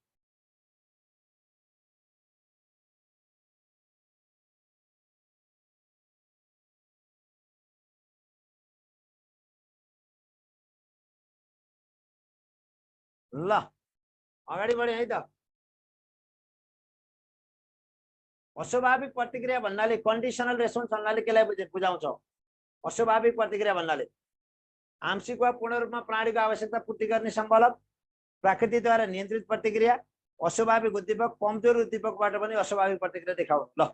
ल अगाडि बढे है त अस्वाभाविक प्रतिक्रिया भन्नाले कन्डिसनल रेस्पोन्स भन्नाले केलाई बुझाउँछ अस्वाभाविक प्रतिक्रिया भन्नाले आंशिक वा पूर्ण रूपमा प्राणीको आवश्यकता पूर्ति गर्ने सम्बलक प्रकृतिद्वारा नियन्त्रित प्रतिक्रिया अस्वाभाविक उद्दीपक कमजोर उद्दीपकबाट पनि अस्वाभाविक प्रतिक्रिया देखाउनु ल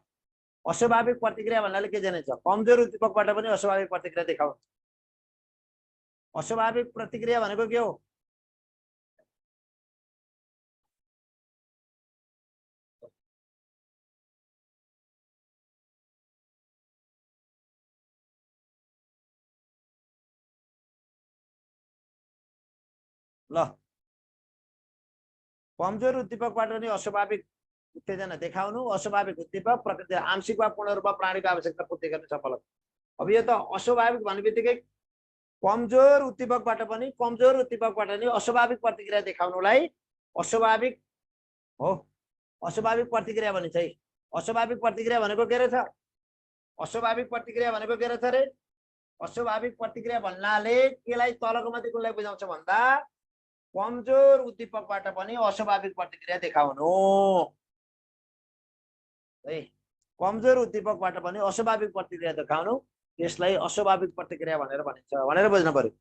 अस्वाभाविक प्रतिक्रिया भन्नाले के जानिन्छ कमजोर उद्दीपकबाट पनि अस्वाभाविक प्रतिक्रिया देखाउनु अस्वाभाविक प्रतिक्रिया भनेको के हो ल कमजोर उद्दीपकबाट पनि अस्वाभाविक उत्तेजना देखाउनु अस्वाभाविक उद्दीपक प्रकृति आंशिक वा पूर्ण रूपमा प्राणीको आवश्यकता पूर्ति गर्ने सम्बलक अब यो त अस्वाभाविक भन्नेबित्तिकै कमजोर उद्दीपकबाट पनि अस्वाभाविक प्रतिक्रिया देखाउनुलाई अस्वाभाविक हो अस्वाभाविक प्रतिक्रिया भनिन्छ है अस्वाभाविक प्रतिक्रिया भनेको के रहेछ अस्वाभाविक प्रतिक्रिया भनेको के रहेछ रे अस्वाभाविक प्रतिक्रिया भन्नाले केलाई तलको माथि कुनलाई बुझाउँछ भन्दा कमजोर उद्दीपकबाट पनि अस्वाभाविक प्रतिक्रिया देखाउनु है कमजोर उद्दीपकबाट पनि अस्वाभाविक प्रतिक्रिया देखाउनु त्यसलाई अस्वाभाविक प्रतिक्रिया भनेर भनिन्छ भनेर बुझ्नु पर्यो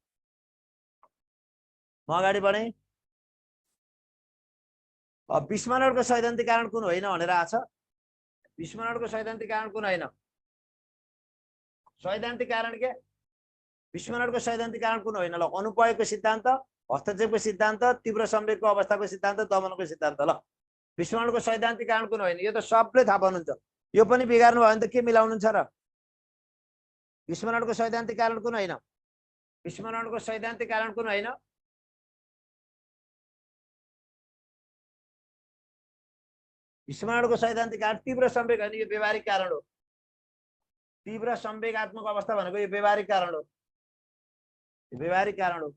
म अगाडि बढे 20 मिनेटको सैद्धान्तिक कारण कुन होइन भनेर आछ 20 मिनेटको सैद्धान्तिक कारण कुन होइन सैद्धान्तिक कारण के 20 मिनेटको सैद्धान्तिक कारण कुन होइन ल अनुपयोगको सिद्धान्त हस्तक्षेपको सिद्धान्त तीव्र संवेगको अवस्थाको सिद्धान्त दमनको सिद्धान्त ल 20 मिनेटको सैद्धान्तिक कारण कुन होइन यो त सबले थाहा पाउनुहुन्छ यो पनि बिगार्नु भयो भने त के मिलाउनुहुन्छ र 20 मिनेटको सैद्धान्तिक कारण कुन होइन 20 मिनेटको सैद्धान्तिक कारण कुन होइन 20 मिनेटको सैद्धान्तिक कारण तीव्र संवेग होइन यो व्यवहारिक कारण हो तीव्र संवेगात्मक अवस्था भनेको यो व्यवहारिक कारण हो व्यवहारिक कारण हो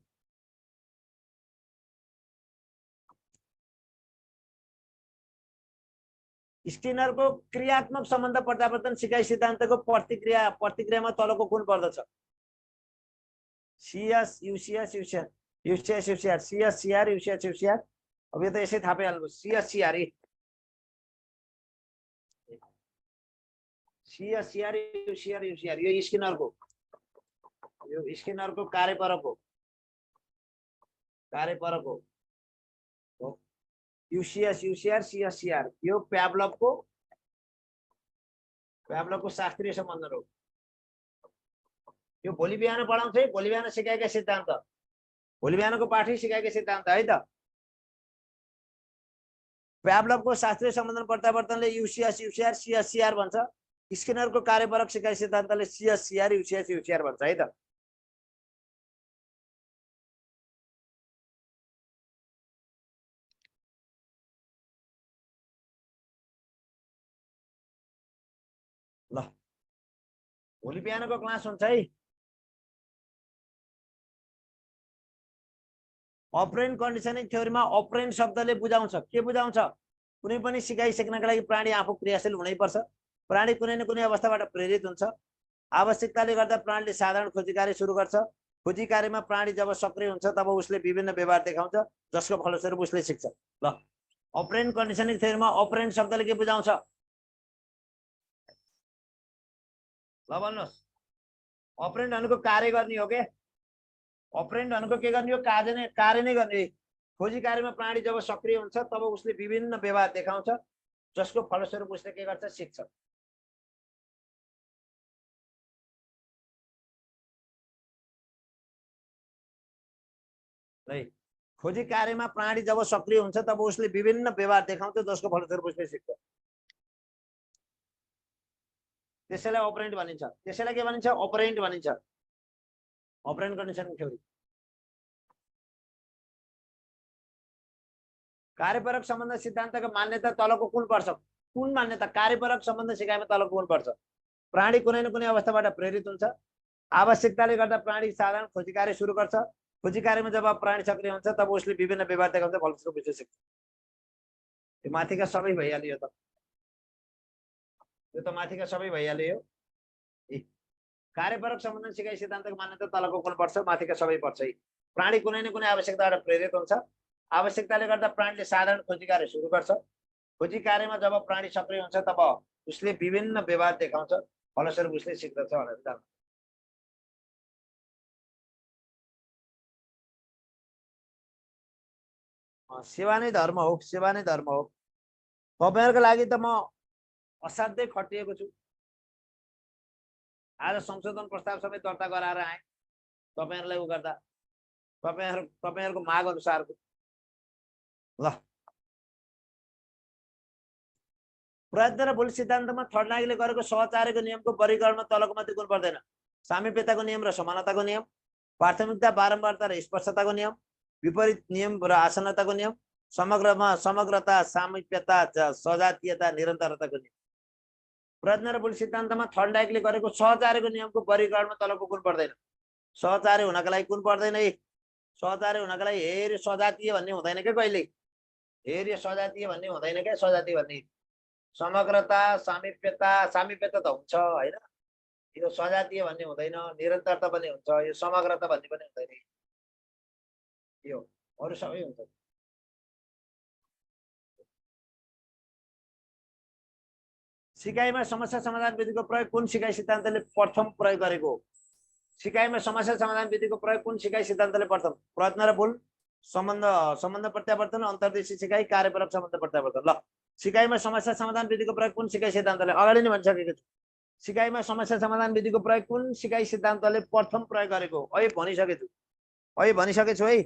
स्किनरको क्रियात्मक सम्बन्ध प्रत्यावर्तन सिकाइ सिद्धान्तको प्रतिक्रियामा तलको कुन पर्दछ CS UCS UCR UCS UCR CS CR UCS UCR अब यो त यसै थाहा पाइहाल्नु CS CR CS CR UCR UCR यो स्किनरको कार्यपरक हो यूसीएस यूसीआर सीएस सीआर यो प्याभलोभको शास्त्रीय सम्बन्ध हो यो भोलि बिहान पढाउँछ है भोलि बिहान सिकाएका सिद्धान्त भोलि बिहानको पाठै सिकाएका सिद्धान्त है त प्याभलोभको शास्त्रीय सम्बन्धन प्रत्यावर्तनले यूसीएस यूसीआर सीएस सीआर भन्छ स्किनरको कार्यपरक सिकाइ सिद्धान्तले सीएस सीआर यूसीएस यूसीआर भन्छ है त ल भोलि बिहानको क्लास हुन्छ है अपरेन्ट कन्डिसनिङ थ्योरीमा अपरेन्ट शब्दले बुझाउँछ के बुझाउँछ कुनै पनि सिकाइसक्नका लागि प्राणी आफू क्रियाशील हुनै पर्छ प्राणी कुनै न कुनै अवस्थाबाट प्रेरित हुन्छ आवश्यकताले गर्दा प्राणीले साधारण खोजी कार्य सुरु गर्छ खोजी कार्यमा प्राणी जब सक्रिय हुन्छ तब उसले विभिन्न व्यवहार देखाउँछ जसको फलस्वरूप उसले सिक्छ ल अपरेन्ट कन्डिसनिङ थ्योरीमा अपरेन्ट शब्दले के बुझाउँछ ल भन्नुहोस् अपरेन्ट भनेको कार्य गर्ने हो के अपरेन्ट भनेको के गर्ने हो कार्य नै गर्ने खोजी कार्यमा प्राणी जब सक्रिय हुन्छ तब उसले विभिन्न व्यवहार देखाउँछ जसको फलस्वरूप उसले के गर्छ सिक्छ है खोजी कार्यमा प्राणी जब सक्रिय हुन्छ तब उसले विभिन्न व्यवहार देखाउँछ जसको फलस्वरूप उसले सिक्छ त्यसैलाई अपरेन्ट भनिन्छ त्यसैलाई के भनिन्छ अपरेन्ट भनिन्छ अपरेन्ट कन्डिसन थ्योरी कार्यपरक सम्बन्ध सिद्धान्तको मान्यता तलको कुन पर्छ कुन मान्यता कार्यपरक सम्बन्ध सिकाइमा तलको कुन पर्छ प्राणी कुनै न कुनै अवस्थाबाट प्रेरित हुन्छ आवश्यकताले गर्दा प्राणी साधारण खोजी कार्य सुरु गर्छ खोजी कार्यमा जब प्राणी सक्रिय हुन्छ तब उसले विभिन्न व्यवहार देखाउँछ फलस्वरूप उसले सिक्छ यो माथिका सबै भइहाल्यो त यो त माथिका सबै भइहाल्यो कार्यपरक सम्बन्ध सिकाइ सिद्धान्तको मान्यता तलको कुन पर्छ माथिका सबै पर्छ प्राणी कुनै न कुनै आवश्यकताबाट प्रेरित हुन्छ आवश्यकताले गर्दा प्राणीले साधारण खोजी कार्य सुरु गर्छ खोजी कार्यमा जब प्राणी सक्रिय हुन्छ तब उसले विभिन्न व्यवहार देखाउँछ फलस्वरूप उसले सिक्दछ भनेर जान्छ सेवा नै धर्म हो सेवा नै धर्म हो तपाईहरुको लागि त म असाध्यै खटिएको छु आज संशोधन प्रस्ताव सबै दर्ता गराएर आए तपाईहरुलाई उ गर्दा तपाईहरुको माग अनुसारको ल प्रयत्न र भूल सिद्धान्तमा थर्नागीले गरेको सहचार्यको नियमको वर्गीकरणमा तलको मध्ये कुन पर्दैन सामीप्यताको नियम र समानताको नियम प्राथमिकता बारम्बारता र स्पर्शताको नियम विपरीत नियम र आसन्नताको नियम समग्रता सामीप्यता सजातीयता निरन्तरताको नियम प्रयत्न र भूल सिद्धान्तमा थर्नागीले गरेको सहचार्यको नियमको वर्गीकरणमा तलको कुन पर्दैन सहचार्य हुनका लागि कुन पर्दैन सहचार्य हुनका लागि हेर सजातीय भन्ने हुँदैन के कहिले हेर सजातीय भन्ने हुँदैन के सजातीय भन्ने समग्रता सामीप्यता सामीप्यता त हुन्छ हैन यो सजातीय भन्ने हुँदैन निरन्तरता पनि हुन्छ यो समग्रता भन्ने पनि हुँदैन यो अरु सबै हुन्छ सिकाइमा समस्या समाधान विधिको प्रयोग कुन सिकाइ सिद्धान्तले प्रथम प्रयोग गरेको सिकाइमा समस्या समाधान विधिको प्रयोग कुन सिकाइ सिद्धान्तले प्रथम प्रयत्न र भूल सम्बन्ध प्रत्यावर्तन अन्तर्देशीय सिकाइ कार्यपरक सम्बन्ध प्रत्यावर्तन ल सिकाइमा समस्या समाधान विधिको प्रयोग कुन सिकाइ सिद्धान्तले अगाडि नै भनिसकेको छु सिकाइमा समस्या समाधान विधिको प्रयोग कुन सिकाइ सिद्धान्तले प्रथम प्रयोग गरेको अहिले भनिसकेको छु है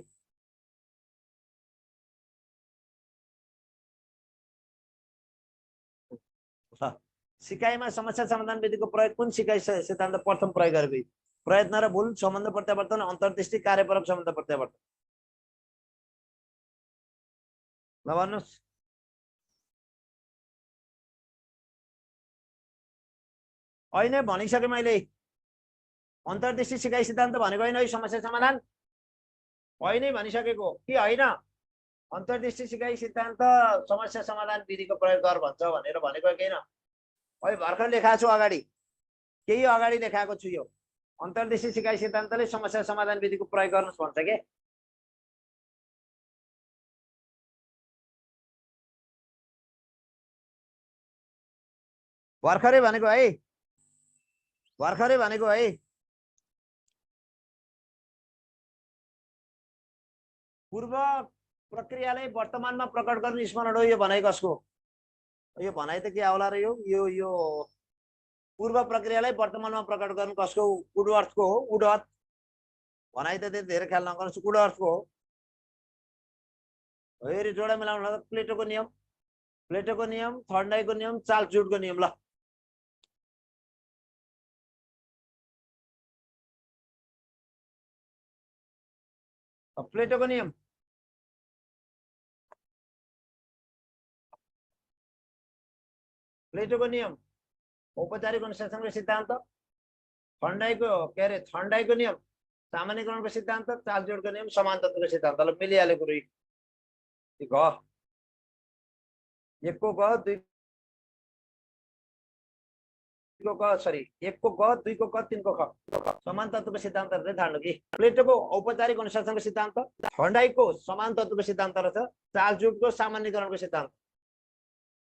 सिकाइमा समस्या समाधान विधिको प्रयोग कुन सिकाइ सिद्धान्त प्रथम प्रयोग गरेको प्रयत्न र भूल सम्बन्ध प्रत्यावर्तन अन्तर्दृष्टि कार्यपरक सम्बन्ध प्रत्यावर्तन ल भन्नुस् अहिले भनिसके मैले अन्तर्दृष्टि सिकाइ सिद्धान्त भनेको हैन है समस्या समाधान अहिले भनिसकेको कि हैन अन्तर्दृष्टि सिकाइ सिद्धान्त समस्या समाधान विधिको प्रयोग गर भन्छ भनेर भनेको कि हैन अहिले भर्खर लेखाएको छु अगाडि केही अगाडि लेखाएको छु यो अन्तर्दृष्टि सिकाइ सिद्धान्तले समस्या समाधान विधिको प्रयोग गर्नुस् भन्छ के भर्खरै भनेको है पूर्व प्रक्रियालाई वर्तमानमा प्रकट गर्ने स्मरण हो यो भनाइ कसको यो भनाइ त के आउला र यो पूर्व प्रक्रियालाई वर्तमानमा प्रकट गर्नु कसको वुडवर्थको हो वुडवर्थ भनाइ त धेरै ख्याल नगर्नुस् वुडवर्थको हो हेरी जोडा मिलाउनु प्लेटोको नियम थर्नागीको नियम चार्ल्स जुडको नियम ल प्लेटोको नियम औपचारिक अनुशासनको सिद्धान्त थर्नागीको नियम सामान्यकरणको सिद्धान्त चार्ल्स जुडको नियम समान तत्त्वको सिद्धान्त ल मिलिहाल्यो कुरो एक को ग दुई को क तीन को ख समान तत्त्वको सिद्धान्तहरुले थाल्नु कि प्लेटोको औपचारिक अनुशासनको सिद्धान्त थर्नागीको समान तत्त्वको सिद्धान्त र चार्ल्स जुडको सामान्यकरणको सिद्धान्त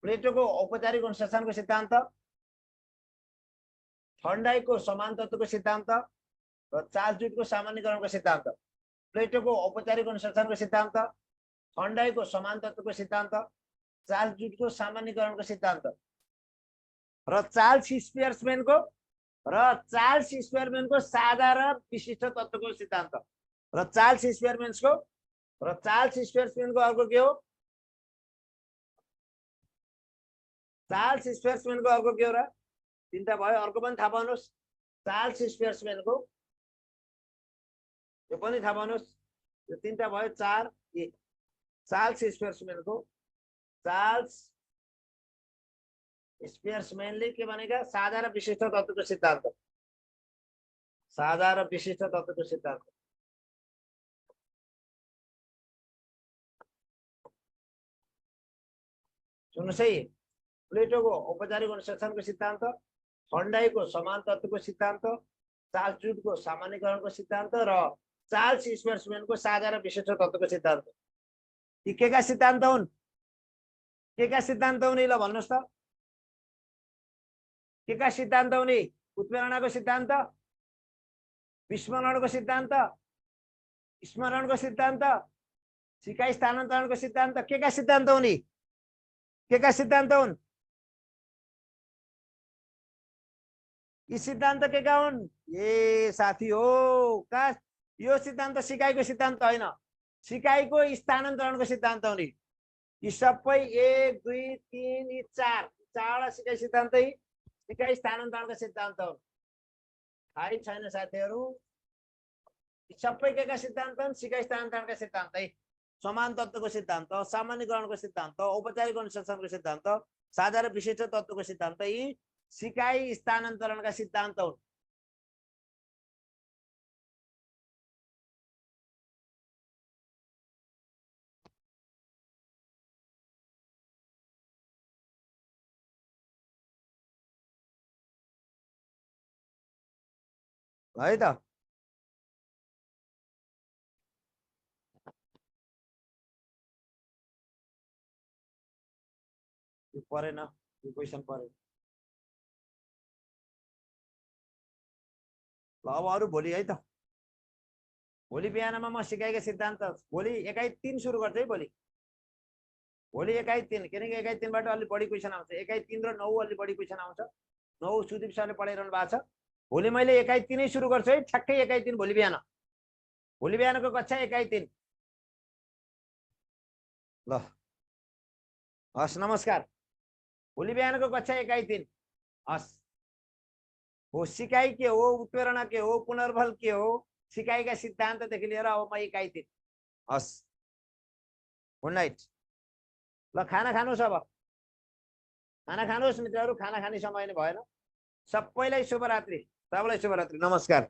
प्लेटोको औपचारिक अनुशासनको सिद्धान्त थर्नडाइकको समान तत्त्वको सिद्धान्त र चार्ल्स ड्युटको सामान्यीकरणको सिद्धान्त, प्लेटोको औपचारिक अनुशासनको सिद्धान्त, थर्नडाइकको समान तत्त्वको सिद्धान्त, चार्ल्स ड्युटको सामान्यीकरणको सिद्धान्त र चार्ल्स स्पियरम्यानको साझा र विशिष्ट तत्त्वको सिद्धान्त र चार्ल्स स्पियरम्यानको अर्को के हो? चार्ल्स स्पियरम्यानको अर्को के हो र? तीनटा भयो, अर्को पनि थाहा पाउनुहोस्। चार्ल्स स्पियरम्यानको यो पनि थाहा पाउनुहोस्। यो तीनटा भयो, 4 ए। चार्ल्स स्पियरम्यानले के भनेका? साझा र विशिष्ट तत्त्वको सिद्धान्त, साझा र विशिष्ट तत्त्वको सिद्धान्त। सुन्नुहोस् है, प्लेटोको औपचारिक अनुशासनको सिद्धान्त, थर्नडाइकको समान तत्त्वको सिद्धान्त, चार्ल्स ड्युटको सामान्यीकरणको सिद्धान्त र चार्ल्स स्पियरम्यानको साझा र विशिष्ट तत्त्वको सिद्धान्त। यी के का सिद्धान्त हुन्? के का सिद्धान्त हुन्? ल भन्नुहोस् त, के का सिद्धान्त हुन्? उत्प्रेरणाको सिद्धान्त, विस्मरणको सिद्धान्त, स्मरणको सिद्धान्त, सिकाइ स्थानान्तरणको सिद्धान्त। के का सिद्धान्त हुन्? के का सिद्धान्त हुन्? यी सिद्धान्त के का हुन्? ए साथी हो, का यो सिद्धान्त सिकाइको सिद्धान्त होइन, सिकाइको स्थानान्तरणको सिद्धान्त हुन्। यी सबै 1 2 3 यी 4 चारवटा सिकाइ सिद्धान्त सिकाइ स्थानान्तरणको सिद्धान्त हुन्। थाहै छैन साथीहरू? यी सबै के का सिद्धान्त हुन्? सिकाइ स्थानान्तरणका सिद्धान्त है। समान तत्त्वको सिद्धान्त, सामान्यीकरणको सिद्धान्त, औपचारिक अनुशासनको सिद्धान्त, साझा र विशिष्ट तत्त्वको सिद्धान्त, यी सिकाइ स्थानान्तरणका सिद्धान्त हुन्। है त? यो परेन, यो क्वेसन परेन। ल अब अरू भोलि है त। भोलि बिहानमा म सिकाइका सिद्धान्त भोलि 1 3 सुरु गर्छु है। भोलि 1 3, किनकि 1 3 बाट अलि बढी क्वेसन आउँछ। 1 3 र 9 अलि बढी क्वेसन आउँछ। 9 सुदीप सरले पढाइरहनु भएको छ। भोलि मैले 1 3 सुरु गर्छु है, ठ्याक्कै 1 3 भोलि बिहान। भोलि बिहानको कक्षा 1 3। ल हस्, नमस्कार। भोलि बिहानको कक्षा 1 3 हस्। हो सिकाइ के हो, उत्प्रेरणा के हो, पुनर्बल के हो, सिकाइका सिद्धान्तदेखि लिएर अब म 1 3 हस्। Good night. ल खाना खानुहोस्। अब खाना खानुहोस् मित्रहरू, खाना खाने समय नै भएन। सबैलाई शुभरात्रि। सबैलाई शुभरात्रि, नमस्कार।